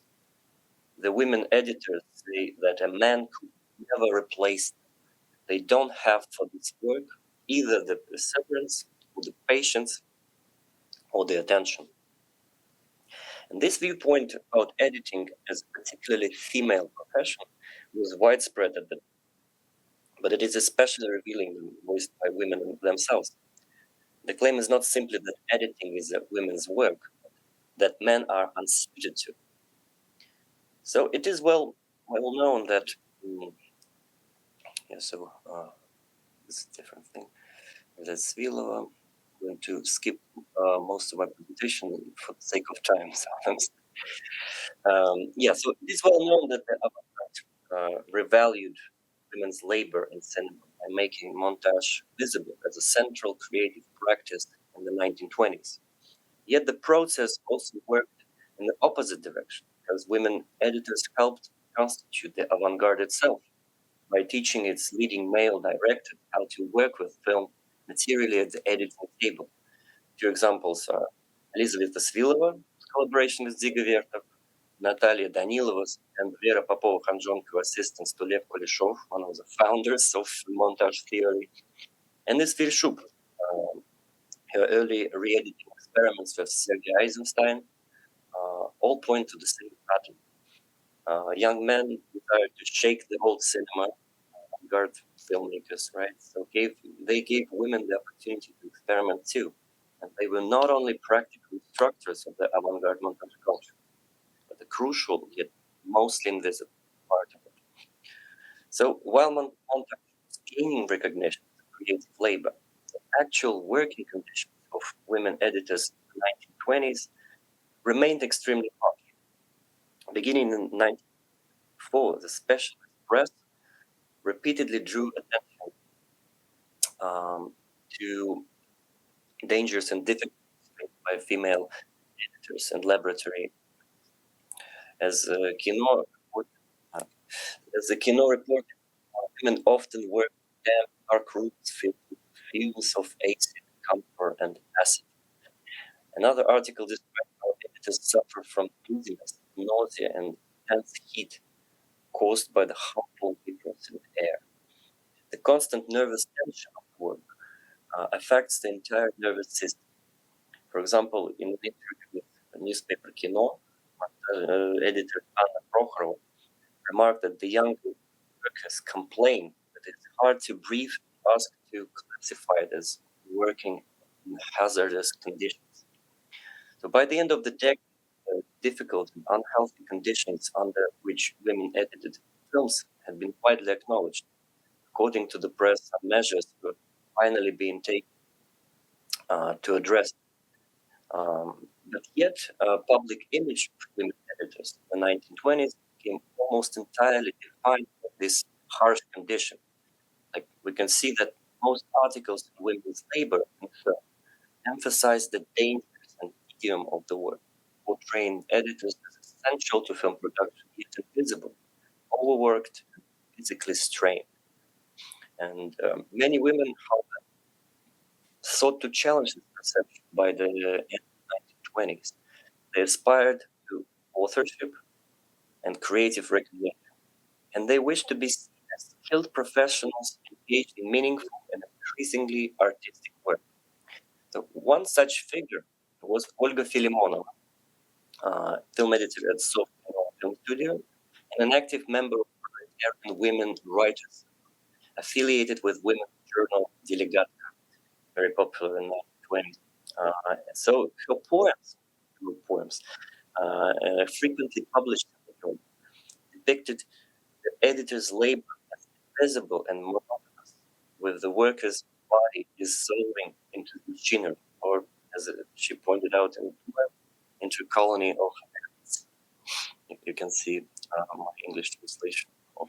The women editors say that a man could never replace them. They don't have for this work either the perseverance or the patience or the attention. And this viewpoint about editing as a particularly female profession was widespread at the time, but it is especially revealing when voiced by women themselves. The claim is not simply that editing is a women's work, but that men are unsuited to. So it is well known that this is a different thing. That Svilova, I'm going to skip most of my presentation for the sake of time. So it is well known that the avant-garde revalued women's labor in cinema by making montage visible as a central creative practice in the 1920s. Yet the process also worked in the opposite direction, because women editors helped constitute the avant-garde itself by teaching its leading male director how to work with film materially at the editing table. Two examples are Elizaveta Svilova, collaboration with Dziga Vertov, Natalia Danilova, and Vera Popova-Khanzhonko, assistants to Lev Kuleshov, one of the founders of montage theory, and Istvir Shub, her early re-editing experiments with Sergei Eisenstein, all point to the same pattern. Young men desired to shake the old cinema, avant-garde filmmakers, right? So they gave women the opportunity to experiment too. And they were not only practical instructors of the avant-garde montage culture, but the crucial yet mostly invisible part of it. So while montage was gaining recognition as creative labor, the actual working conditions of women editors in the 1920s remained extremely harsh. Beginning in 1904, the specialist press repeatedly drew attention to dangers and difficulties faced by female editors and laboratory. As the Kino reported, women often work in damp, dark rooms filled with fumes of acid, camphor, and acid. Another article described how editors suffer from dizziness, nausea, and intense heat caused by the harmful vapors in the air. The constant nervous tension of the work affects the entire nervous system. For example, in an interview with the newspaper Kino, editor Anna Prokhorova remarked that the young workers complain that it's hard to breathe and ask to classify it as working in hazardous conditions. So by the end of the decade, the difficult and unhealthy conditions under which women edited films had been widely acknowledged. According to the press, some measures were finally being taken to address. But yet, public image of women editors in the 1920s became almost entirely defined by this harsh condition. Like we can see that most articles in women's labor in film emphasize the dangers and tedium of the work, portraying editors as essential to film production, yet invisible, overworked, and physically strained. And many women, however, sought to challenge this perception by the end of the 1920s. They aspired to authorship and creative recognition, and they wished to be seen as skilled professionals engaged in meaningful and increasingly artistic work. So one such figure was Olga Filimonova, film editor at Soft Film Studio, and an active member of the Women Writers, affiliated with women's journal Delegatka, very popular in the 1920s. So her poems frequently published in the film, depicted the editor's labor as invisible and monotonous, with the worker's body dissolving into machinery, or as she pointed out in the poem, into a colony of ants. You can see my English translation of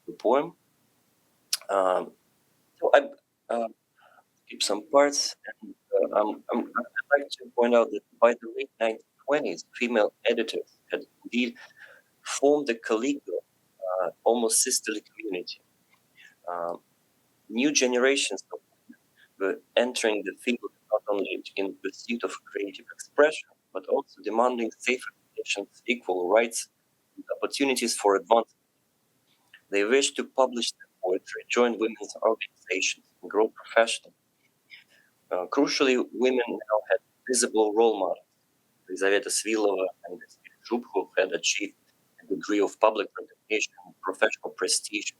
the poem. So I skip some parts, and I'd like to point out that by the late 1920s, female editors had indeed formed a collegial, almost sisterly community. New generations of women entering the field not only in pursuit of creative expression, but also demanding safer conditions, equal rights, and opportunities for advancement. They wish to publish their poetry, join women's organizations, and grow professionally. Crucially, women now had visible role models. Elizaveta Svilova and Shub, who had achieved a degree of public recognition and professional prestige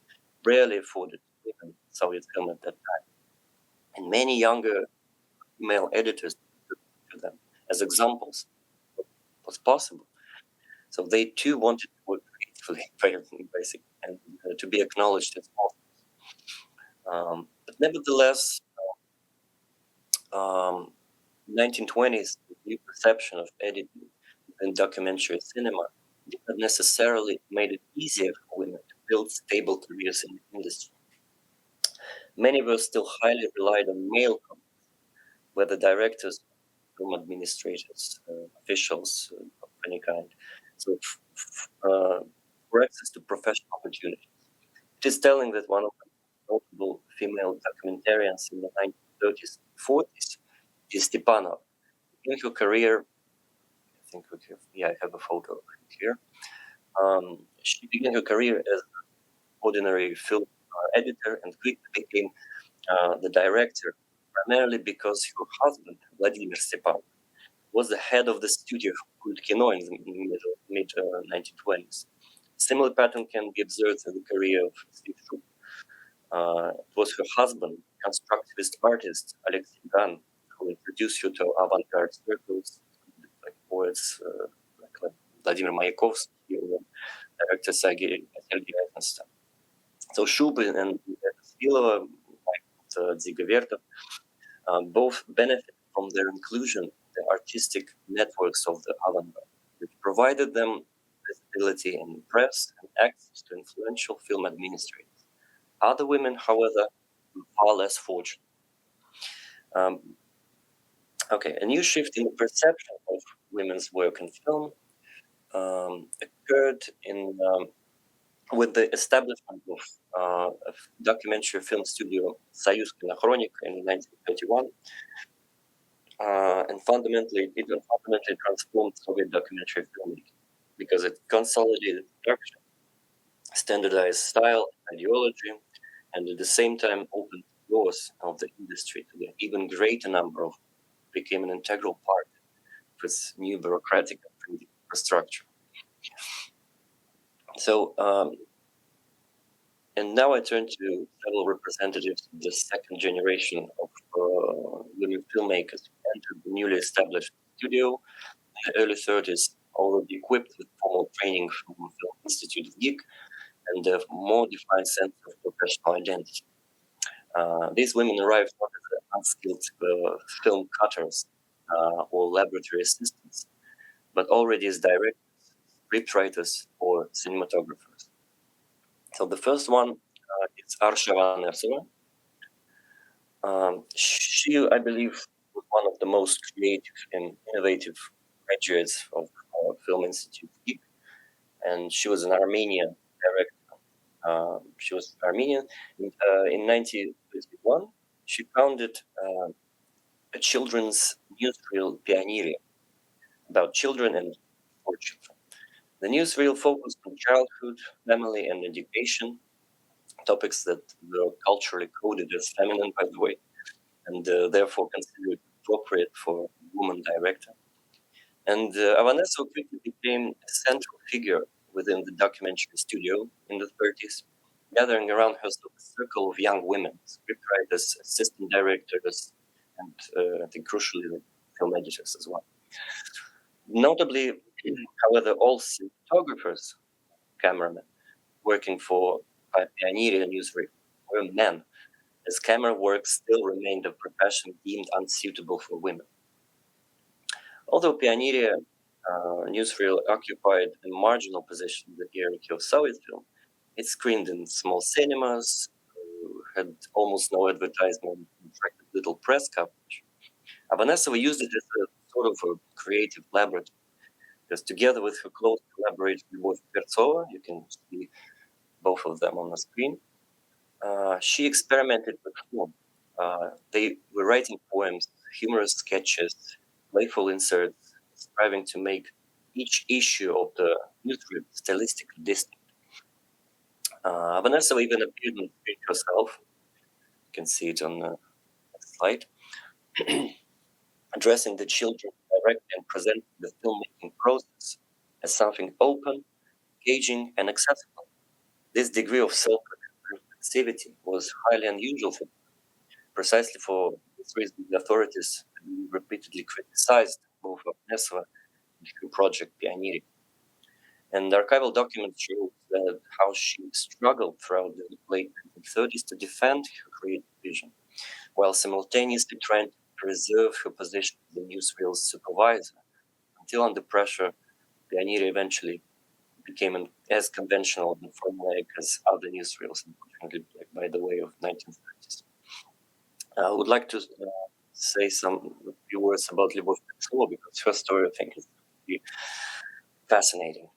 rarely afforded women in Soviet film at that time. And many younger female editors looked to them as examples of what was possible. So they too wanted to work creatively, basically, and to be acknowledged as authors. But nevertheless, 1920s, the new perception of editing in documentary cinema did not necessarily made it easier for women to build stable careers in the industry. Many were still highly relied on male companies, whether directors, film administrators, officials of any kind, so for access to professional opportunities. It is telling that one of the notable female documentarians in the 1930s and 40s is Stepanova. In her career, I think I have a photo of her here. She began her career as an ordinary film editor and quickly became the director, primarily because her husband, Vladimir Stepanov, was the head of the studio Kult Kino in the mid-1920s. Similar pattern can be observed in the career of Steve Shub. It was her husband, constructivist artist Alexei Gan, who introduced her to avant-garde circles, like poets like Vladimir Mayakovsky or director Sergei Eisenstein. So Shub and Svilova, like Dziga Vertov, both benefit from their inclusion in the artistic networks of the avant-garde, which provided them visibility in the press and access to influential film administrators. Other women, however, were far less fortunate. A new shift in the perception of women's work in film occurred with the establishment of documentary film studio Soyuz Kinochronika in 1931, and fundamentally transformed Soviet documentary filmmaking because it consolidated production, standardized style, ideology, and at the same time opened doors of the industry to the even greater number of became an integral part of its new bureaucratic infrastructure. So, and now I turn to several representatives of the second generation of women filmmakers who entered the newly established studio in the early 30s, already equipped with formal training from Film Institute of GIG and a more defined sense of professional identity. These women arrived not as unskilled film cutters or laboratory assistants, but already as directors, scriptwriters, or cinematographers. So the first one is Arsha Vanersova. She, I believe, was one of the most creative and innovative graduates of Film Institute GIG, and she was an Armenian director. She was Armenian. In 1951, she founded a children's newsreel, Pioneeria, about children and for children. The newsreel focused on childhood, family, and education, topics that were culturally coded as feminine, by the way, and therefore considered appropriate for a woman director. And Avanesova quickly became a central figure within the documentary studio in the 30s, gathering around herself a circle of young women, scriptwriters, assistant directors, and I think crucially, film editors as well. Notably, however, all cinematographers, cameramen, working for Pioneeria newsreel were men, as camera work still remained a profession deemed unsuitable for women. Although Pioneeria newsreel occupied a marginal position in the hierarchy of Soviet film, it screened in small cinemas, had almost no advertisement, attracted little press coverage. Avanesova used it as a sort of a creative laboratory, because together with her close collaborator Lyubov Pertsova, you can see both of them on the screen, she experimented with film, They were writing poems, humorous sketches, playful inserts, striving to make each issue of the newsreel stylistically distinct. Vanessa even appeared on the screen herself. You can see it on the slide. Addressing the children directly and presenting the filmmaking process as something open, engaging, and accessible. This degree of self-reflexivity was highly unusual for precisely for this reason. The authorities repeatedly criticized both Vanessa and her project Pioneering. And archival documents show that how she struggled throughout the late 1930s to defend her creative vision, while simultaneously trying to preserve her position as the newsreel's supervisor, until under pressure, Pioneer eventually became as conventional and formulaic as other newsreels, unfortunately, by the way of 1930s. I would like to say a few words about Lyubov Petrova, because her story, I think, is really fascinating.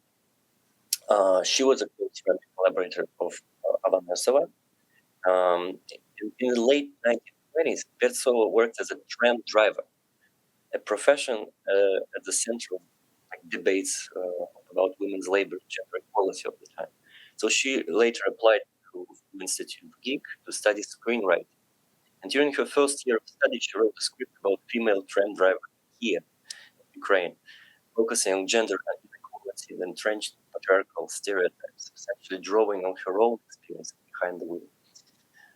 She was a close friend and collaborator of Avanesova. In the late 1920s, Petrova worked as a tram driver, a profession at the center of debates about women's labor and gender equality of the time. So she later applied to the Institute of Geek to study screenwriting. And during her first year of study, she wrote a script about female tram driver here in Ukraine, focusing on gender inequality and entrenched patriarchal stereotypes, essentially drawing on her own experience behind the wheel.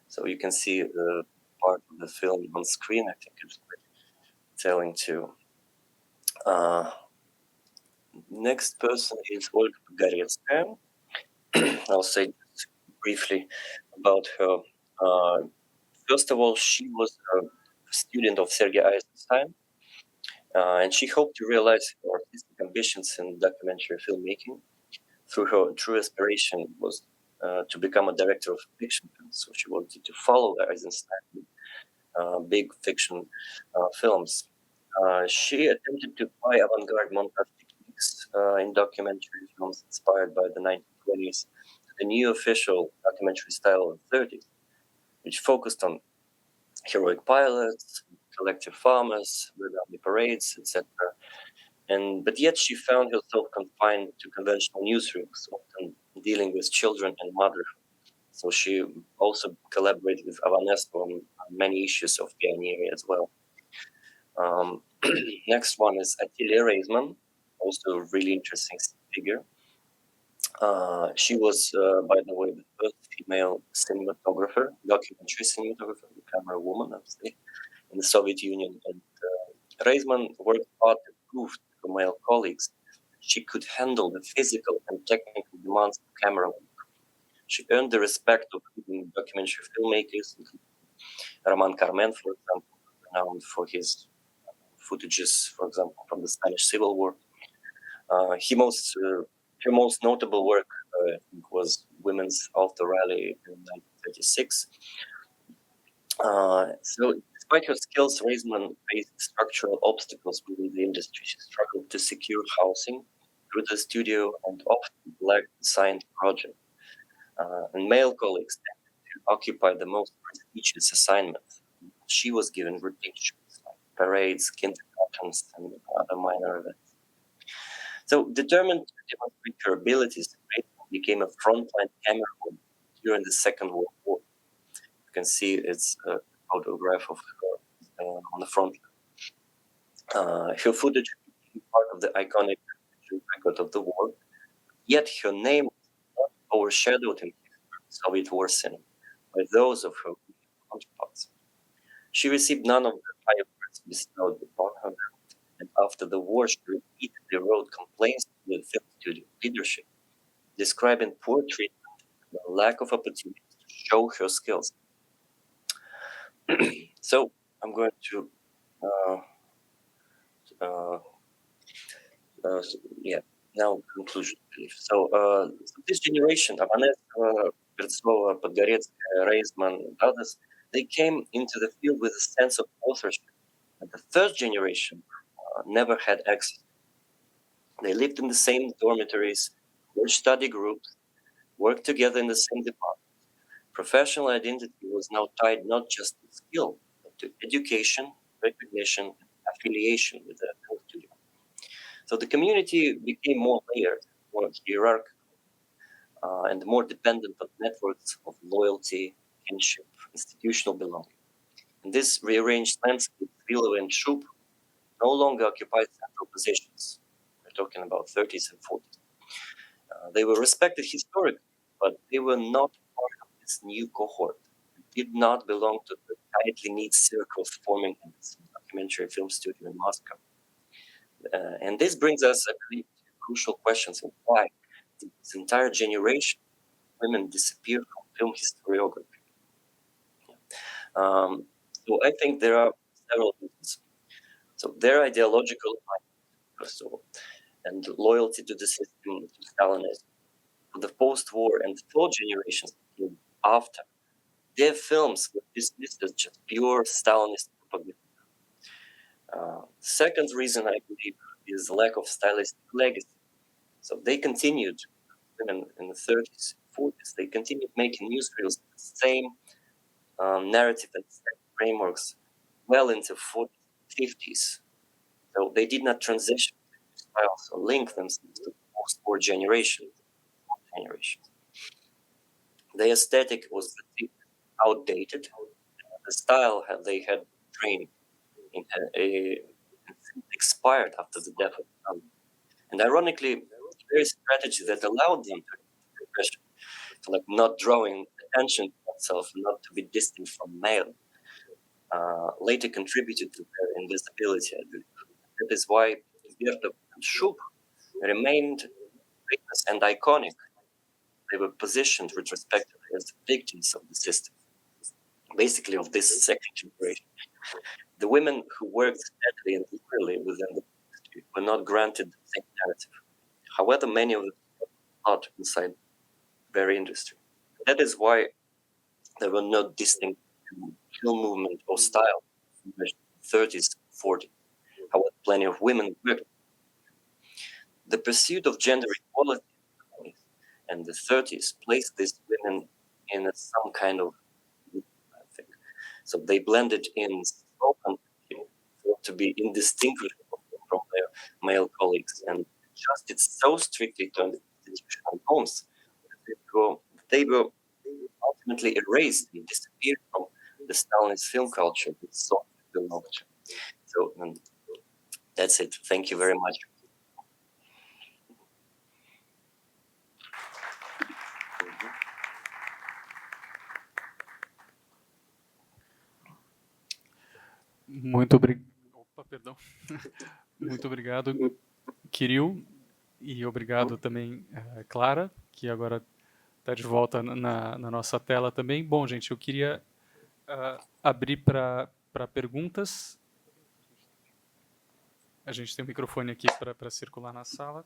So you can see the part of the film on screen. I think it's quite telling too. Next person is Olga Podgoretskaya. I'll say briefly about her. First of all, she was a student of Sergei Eisenstein, and she hoped to realize her artistic ambitions in documentary filmmaking. Through her true aspiration was to become a director of fiction films. So she wanted to follow Eisenstein with big fiction films. She attempted to apply avant-garde montage techniques in documentary films inspired by the 1920s, the new official documentary style of the 30s, which focused on heroic pilots, collective farmers, red army parades, etc. But yet she found herself confined to conventional newsrooms, often dealing with children and motherhood. So she also collaborated with Avanescu on many issues of Pioneering as well. Next one is Attila Reisman, also a really interesting figure. She was, by the way, the first female cinematographer, documentary cinematographer, the camera woman, obviously, in the Soviet Union. And Reisman worked hard to prove to her male colleagues she could handle the physical and technical demands of camera work. She earned the respect of documentary filmmakers, Roman Carmen, for example, renowned for his footages, for example, from the Spanish Civil War. Her most notable work, I think, was Women's Auto Rally in 1936. So, despite her skills, Reisman faced structural obstacles within the industry. She struggled to secure housing through the studio and often lacked a signed project. And male colleagues tended to occupy the most prestigious assignments. She was given routine shoots like parades, kindergartens, and other minor events. So, determined to demonstrate her abilities, Reisman became a frontline camerawoman during the Second World War. You can see it's a photograph of her on the front. Her footage became part of the iconic record of the war, yet her name was not overshadowed in Soviet war cinema by those of her counterparts. She received none of the high awards bestowed upon her, and after the war, she repeatedly wrote complaints to the film studio leadership, describing poor treatment and a lack of opportunities to show her skills. So I'm going to now conclusion, I believe. So this generation, Avanescu, Petrova, Podgoretskaya, Reisman, and others, they came into the field with a sense of authorship. And the third generation never had access. They lived in the same dormitories, were study groups, worked together in the same departments, professional identity was now tied not just to skill, but to education, recognition, and affiliation with the film studio. So the community became more layered, more hierarchical, and more dependent on networks of loyalty, kinship, institutional belonging. In this rearranged landscape, Vilo and Shoup no longer occupied central positions. We're talking about 30s and 40s. They were respected historically, but they were not part of this new cohort. They did not belong to the tightly knit circles forming in this documentary film studio in Moscow. And this brings us, I believe, to crucial questions of why did this entire generation of women disappear from film historiography. So I think there are several reasons. So their ideological alignment, first of all, and loyalty to the system, to Stalinism. For the post-war and third generations that came after, their films were dismissed as just pure Stalinist propaganda. Second reason, I believe, is lack of stylistic legacy. So they continued, women in the 30s, 40s, they continued making newsreels with the same narrative and frameworks well into 40s, 50s. So they did not transition to styles or link themselves to the post-war generations. The aesthetic was outdated. The style they had trained in expired after the death of Stalin. And ironically, the very strategy that allowed them to repression, to like not drawing attention to themselves, not to be distant from male, later contributed to their invisibility. That is why Vertov and Shoup remained famous and iconic. They were positioned retrospectively as victims of the system, basically of this second generation. The women who worked steadily and equally within the industry were not granted the same narrative. However, many of them out inside the very industry. That is why there were no distinct film movement or style in the 30s, 40s. However, plenty of women worked. The pursuit of gender equality and the 30s placed these women in some kind of, I think. So they blended in so completely to be indistinguishable from their male colleagues and adjusted so strictly to institutional norms that they were ultimately erased and disappeared from the Stalinist film culture that so belonged to. So that's it. Thank you very much.
Muito obrigado. Opa, perdão. Muito obrigado, Kirill, e obrigado também, Clara, que agora está de volta na nossa tela também. Bom, gente, eu queria abrir para perguntas. A gente tem um microfone aqui para circular na sala.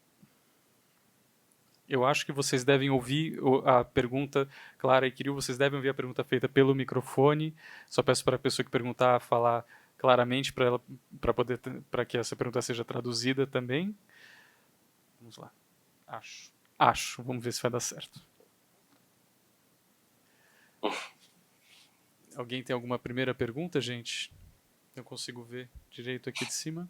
Eu acho que vocês devem ouvir a pergunta, Clara e Kirill, vocês devem ouvir a pergunta feita pelo microfone. Só peço para a pessoa que perguntar falar claramente para que essa pergunta seja traduzida também. Vamos lá. Acho. Vamos ver se vai dar certo. Alguém tem alguma primeira pergunta, gente? Eu consigo ver direito aqui de cima.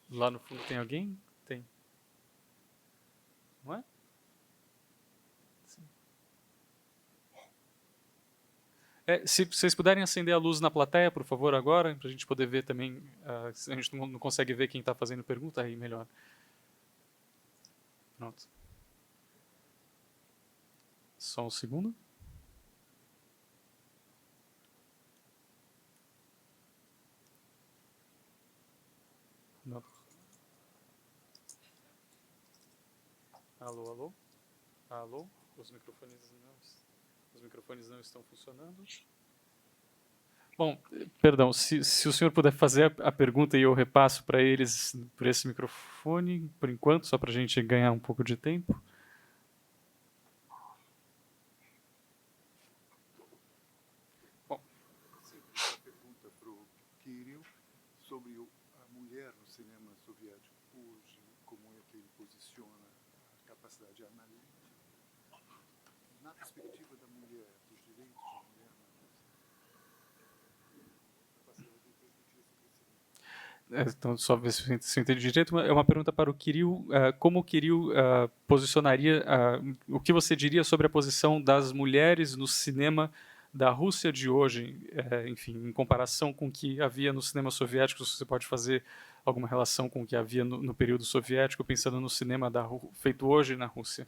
Lá no fundo tem alguém? Tem. Não é? Sim. Se vocês puderem acender a luz na plateia, por favor, agora, para a gente poder ver também. A gente não consegue ver quem está fazendo pergunta, aí melhor. Pronto. Só um segundo. Não. Alô? Alô? Os microfones não estão funcionando. Bom, perdão, se o senhor puder fazer a pergunta e eu repasso para eles por esse microfone, por enquanto, só para a gente ganhar um pouco de tempo.
Bom, uma pergunta para o Kirill sobre a mulher no cinema soviético. Hoje, como é que ele posiciona a capacidade analítica na perspectiva da mulher, dos direitos da mulher na capacidade de transmitir esse pensamento.
Então, só ver se eu entendi direito, é uma pergunta para o Kirill. Como o Kirill posicionaria, o que você diria sobre a posição das mulheres no cinema da Rússia de hoje, enfim, em comparação com o que havia no cinema soviético? Se você pode fazer alguma relação com o que havia no período soviético, pensando no cinema feito hoje na Rússia?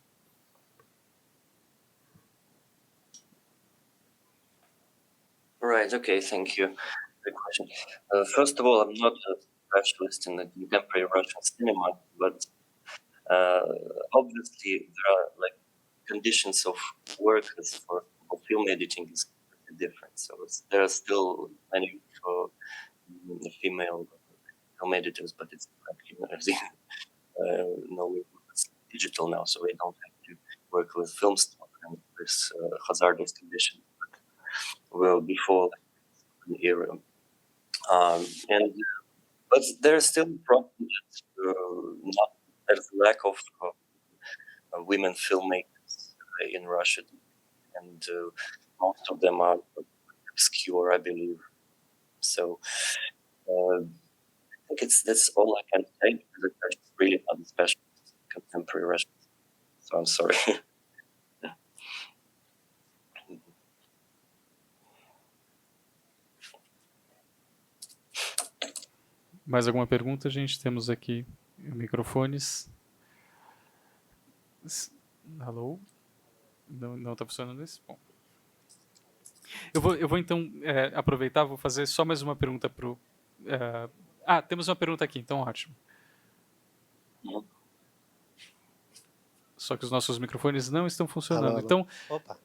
Right, okay, thank you. Good question. First of all, I'm not a specialist in the contemporary Russian cinema, but obviously there are like conditions of work for film editing is different. So there are still many female film editors, but it's it's digital now, so we don't have to work with film stock and this hazardous condition. Well, before an era, but there's still a problem that there's a lack of women filmmakers in Russia, and most of them are obscure, I believe. So I think that's all I can say, because it's really not a specialist contemporary Russian. So I'm sorry.
Mais alguma pergunta, gente? Temos aqui microfones. Alô? Não está funcionando isso? Bom. Eu vou então aproveitar, vou fazer só mais uma pergunta para o... temos uma pergunta aqui, então ótimo. Só que os nossos microfones não estão funcionando.
Alô.
Então...
Opa.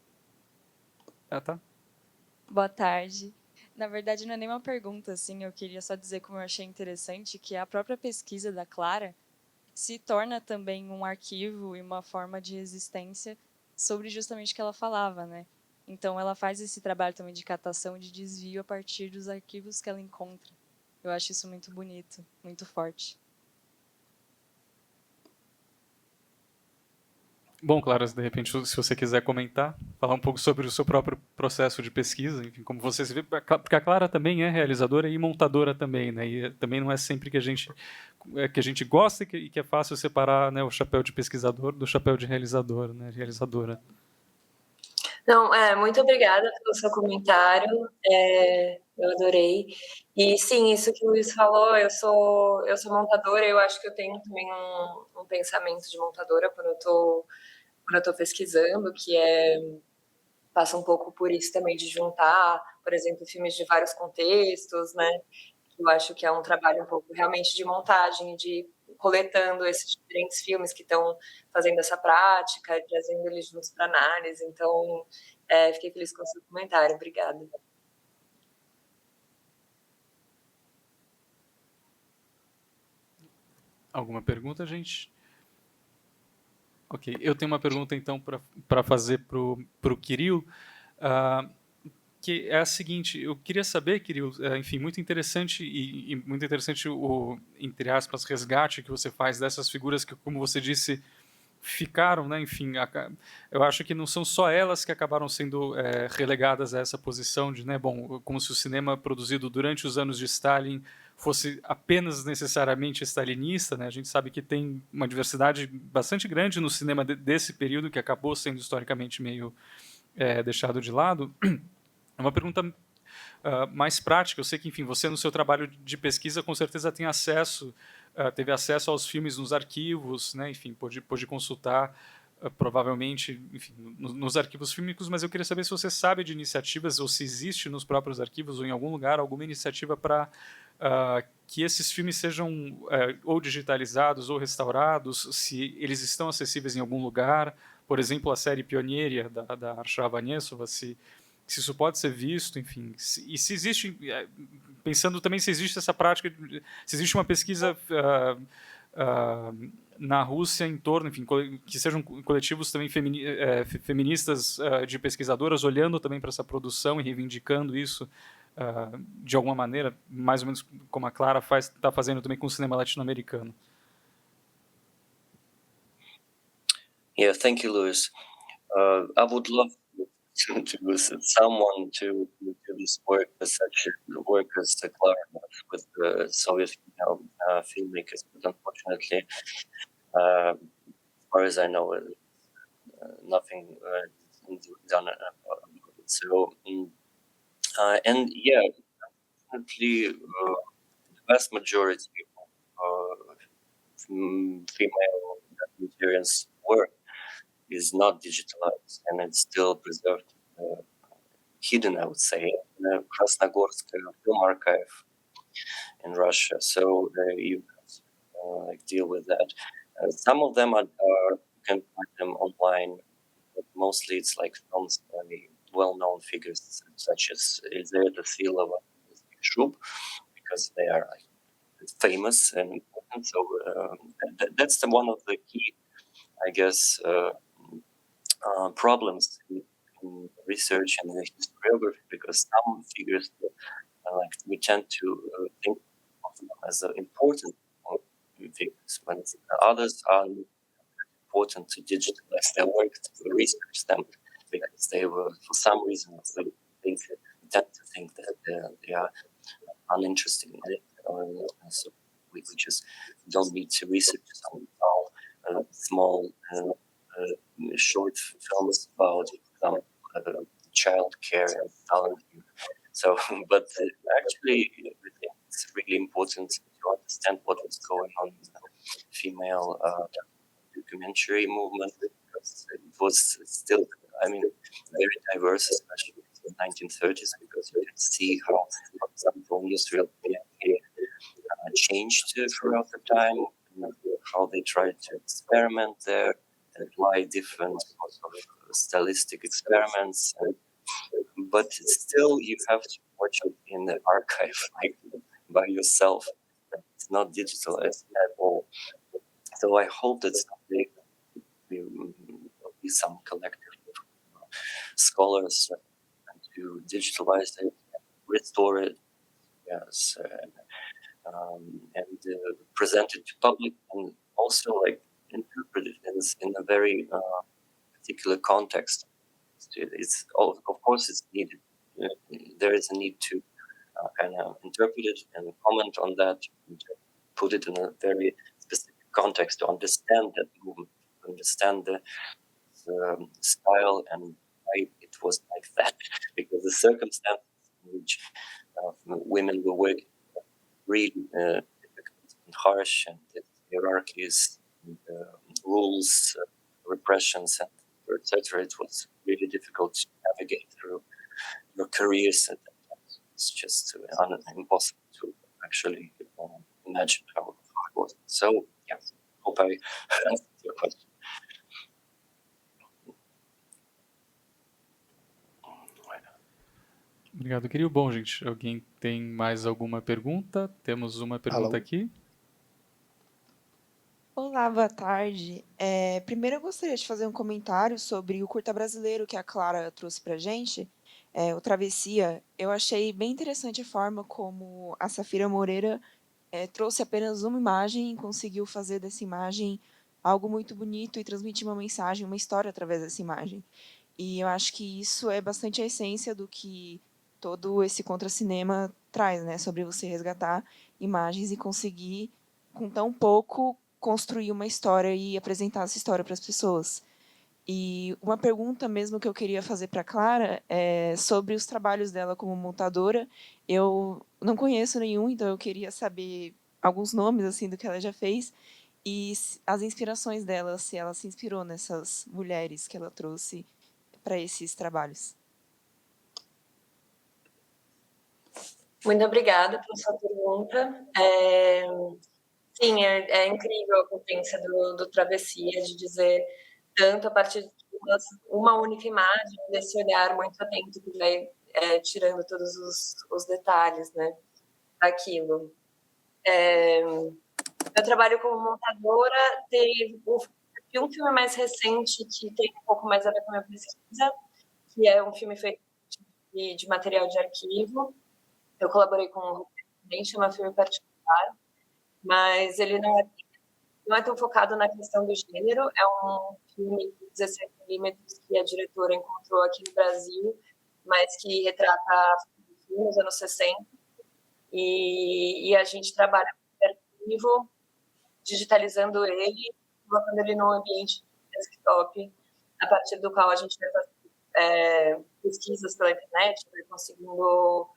Tá.
Boa tarde. Na verdade, não é nem uma pergunta, assim, eu queria só dizer como eu achei interessante que a própria pesquisa da Clara se torna também um arquivo e uma forma de existência sobre justamente o que ela falava, né? Então, ela faz esse trabalho também de catação e de desvio a partir dos arquivos que ela encontra. Eu acho isso muito bonito, muito forte.
Bom, Clara, de repente, se você quiser comentar, falar um pouco sobre o seu próprio processo de pesquisa, enfim, como você se vê, porque a Clara também é realizadora e montadora também, né? E também não é sempre que a gente gosta e que é fácil separar, né, o chapéu de pesquisador do chapéu de realizador, né? Realizadora.
Não, muito obrigada pelo seu comentário, eu adorei. E sim, isso que o Luiz falou, eu sou montadora, eu acho que eu tenho também um pensamento de montadora quando eu tô pesquisando, que passa um pouco por isso também de juntar, por exemplo, filmes de vários contextos, né? Eu acho que é um trabalho um pouco realmente de montagem, de coletando esses diferentes filmes que estão fazendo essa prática, trazendo eles juntos para análise. Então, fiquei feliz com o seu comentário. Obrigada.
Alguma pergunta, gente? Ok, eu tenho uma pergunta então para fazer para o Kirill, que é a seguinte: eu queria saber, Kirill, enfim, muito interessante e muito interessante o, entre aspas, resgate que você faz dessas figuras que, como você disse, ficaram, né? Enfim, eu acho que não são só elas que acabaram sendo relegadas a essa posição de, né, bom, como se o cinema produzido durante os anos de Stalin fosse apenas necessariamente stalinista, né? A gente sabe que tem uma diversidade bastante grande no cinema desse período, que acabou sendo historicamente meio deixado de lado. É uma pergunta mais prática. Eu sei que, enfim, você no seu trabalho de pesquisa com certeza tem teve acesso aos filmes nos arquivos, né? Enfim, pôde consultar provavelmente, enfim, nos arquivos fílmicos, mas eu queria saber se você sabe de iniciativas ou se existe nos próprios arquivos ou em algum lugar alguma iniciativa para que esses filmes sejam ou digitalizados ou restaurados, se eles estão acessíveis em algum lugar, por exemplo, a série Pionieria da Arshava Vanesova, se isso pode ser visto, enfim, e se existe, pensando também se existe essa prática, se existe uma pesquisa na Rússia em torno, enfim, que sejam coletivos também feministas de pesquisadoras olhando também para essa produção e reivindicando isso de alguma maneira, mais ou menos como a Clara está fazendo também com o cinema latino-americano.
Yeah, thank you, Louis. I would love to someone to do this work, such work as Clara with the Soviet filmmakers, but unfortunately, as far as I know, nothing done about it. So, and yeah, definitely, the vast majority of female documentarians' work is not digitalized and it's still preserved, hidden, I would say, in the Krasnogorsk Film Archive in Russia. So you deal with that. Some of them you can find them online, but mostly it's like films by well-known figures such as Elizaveta Silova and Shrub, because they are like famous and important. So that's one of the key, I guess, problems in research and historiography, because some figures, like we tend to think of them as important figures, when others are important to digitalize their work, to research them, because they were, for some reason, we tend to think that they are uninteresting in it, so we just don't need to research some small short films about child care and talent. So, but actually, I think it's really important to understand what was going on in the female documentary movement, because it was still, I mean, very diverse, especially in the 1930s, because you can see how, for example, newsreel changed throughout the time, how they tried to experiment there, and apply different sorts of stylistic experiments. But still, you have to watch it in the archive, like by yourself. It's not digitalized at all. So I hope that someday there will be some collective scholars to digitalize it, restore it, yes, and present it to public, and also like interpret it in a very particular context. It's of course it's needed. There is a need to kind of interpret it and comment on that, and put it in a very specific context to understand that movement, to understand the style and why it was like that, because the circumstances in which women were working really difficult and harsh, and the hierarchies, and, rules, repressions, and etc. It was really difficult to navigate through your careers at that time. It's just impossible to actually imagine how it was. So, yeah, hope I answered your question.
Obrigado, Kirill. Bom, gente, alguém tem mais alguma pergunta? Temos uma pergunta aqui.
Olá, boa tarde. Primeiro eu gostaria de fazer um comentário sobre o curta brasileiro que a Clara trouxe pra gente, o Travessia. Eu achei bem interessante a forma como a Safira Moreira trouxe apenas uma imagem e conseguiu fazer dessa imagem algo muito bonito e transmitir uma mensagem, uma história através dessa imagem. E eu acho que isso é bastante a essência do que todo esse contracinema traz, né? Sobre você resgatar imagens e conseguir, com tão pouco, construir uma história e apresentar essa história para as pessoas. E uma pergunta mesmo que eu queria fazer para a Clara é sobre os trabalhos dela como montadora. Eu não conheço nenhum, então eu queria saber alguns nomes assim do que ela já fez e as inspirações dela, se ela se inspirou nessas mulheres que ela trouxe para esses trabalhos.
Muito obrigada pela sua pergunta. Sim, é incrível a potência do Travessia, de dizer tanto a partir de uma única imagem, desse olhar muito atento que vai tirando todos os detalhes, né, daquilo. Meu trabalho como montadora teve um filme mais recente que tem um pouco mais a ver com a minha pesquisa, que é um filme feito de material de arquivo. Eu colaborei com um chama Filme Particular, mas ele não é não é tão focado na questão do gênero, é um filme de 16mm que a diretora encontrou aqui no Brasil, mas que retrata nos anos 60, e a gente trabalha com arquivo, digitalizando ele, colocando ele num ambiente de desktop, a partir do qual a gente vai fazer pesquisas pela internet, vai conseguindo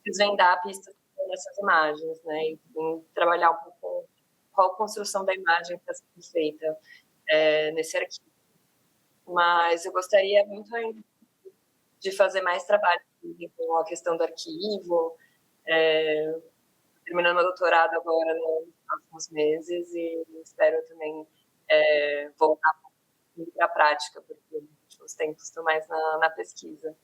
desvendar pistas nessas imagens, né, e trabalhar um pouco qual a construção da imagem está sendo feita nesse arquivo. Mas eu gostaria muito ainda de fazer mais trabalho com a questão do arquivo, terminando meu doutorado agora nos próximos meses, e espero também voltar para a prática, porque nos últimos tempos estou mais na pesquisa.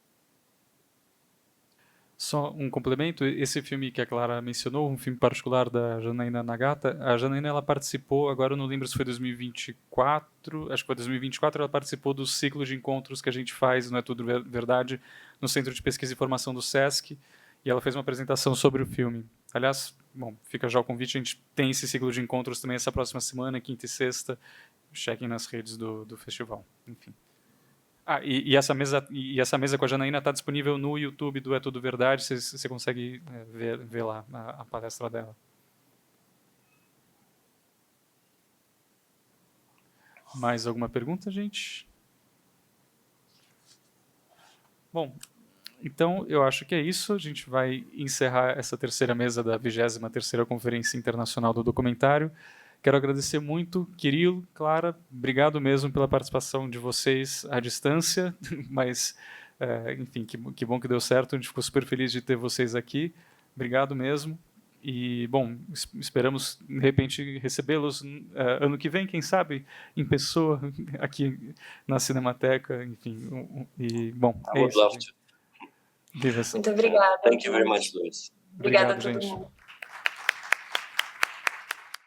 Só um complemento, esse filme que a Clara mencionou, um filme particular da Janaína Nagata, a Janaína, ela participou, agora eu não lembro se foi 2024, acho que foi 2024, ela participou do ciclo de encontros que a gente faz, Não é Tudo Verdade, no Centro de Pesquisa e Formação do SESC, e ela fez uma apresentação sobre o filme. Aliás, bom, fica já o convite, a gente tem esse ciclo de encontros também essa próxima semana, quinta e sexta, chequem nas redes do festival, enfim. E essa mesa com a Janaína está disponível no YouTube do É Tudo Verdade, você consegue ver lá a palestra dela. Mais alguma pergunta, gente? Bom, então eu acho que é isso. A gente vai encerrar essa terceira mesa da 23ª Conferência Internacional do Documentário. Quero agradecer muito, Quirilo, Clara, obrigado mesmo pela participação de vocês à distância, mas, enfim, que bom que deu certo, a gente ficou super feliz de ter vocês aqui, obrigado mesmo, e, bom, esperamos, de repente, recebê-los ano que vem, quem sabe, em pessoa, aqui na Cinemateca, enfim, e, bom,
I would love to.
Muito obrigada.
Thank you very much, Luis.
Obrigada a
Obrigado,
todo
gente.
mundo.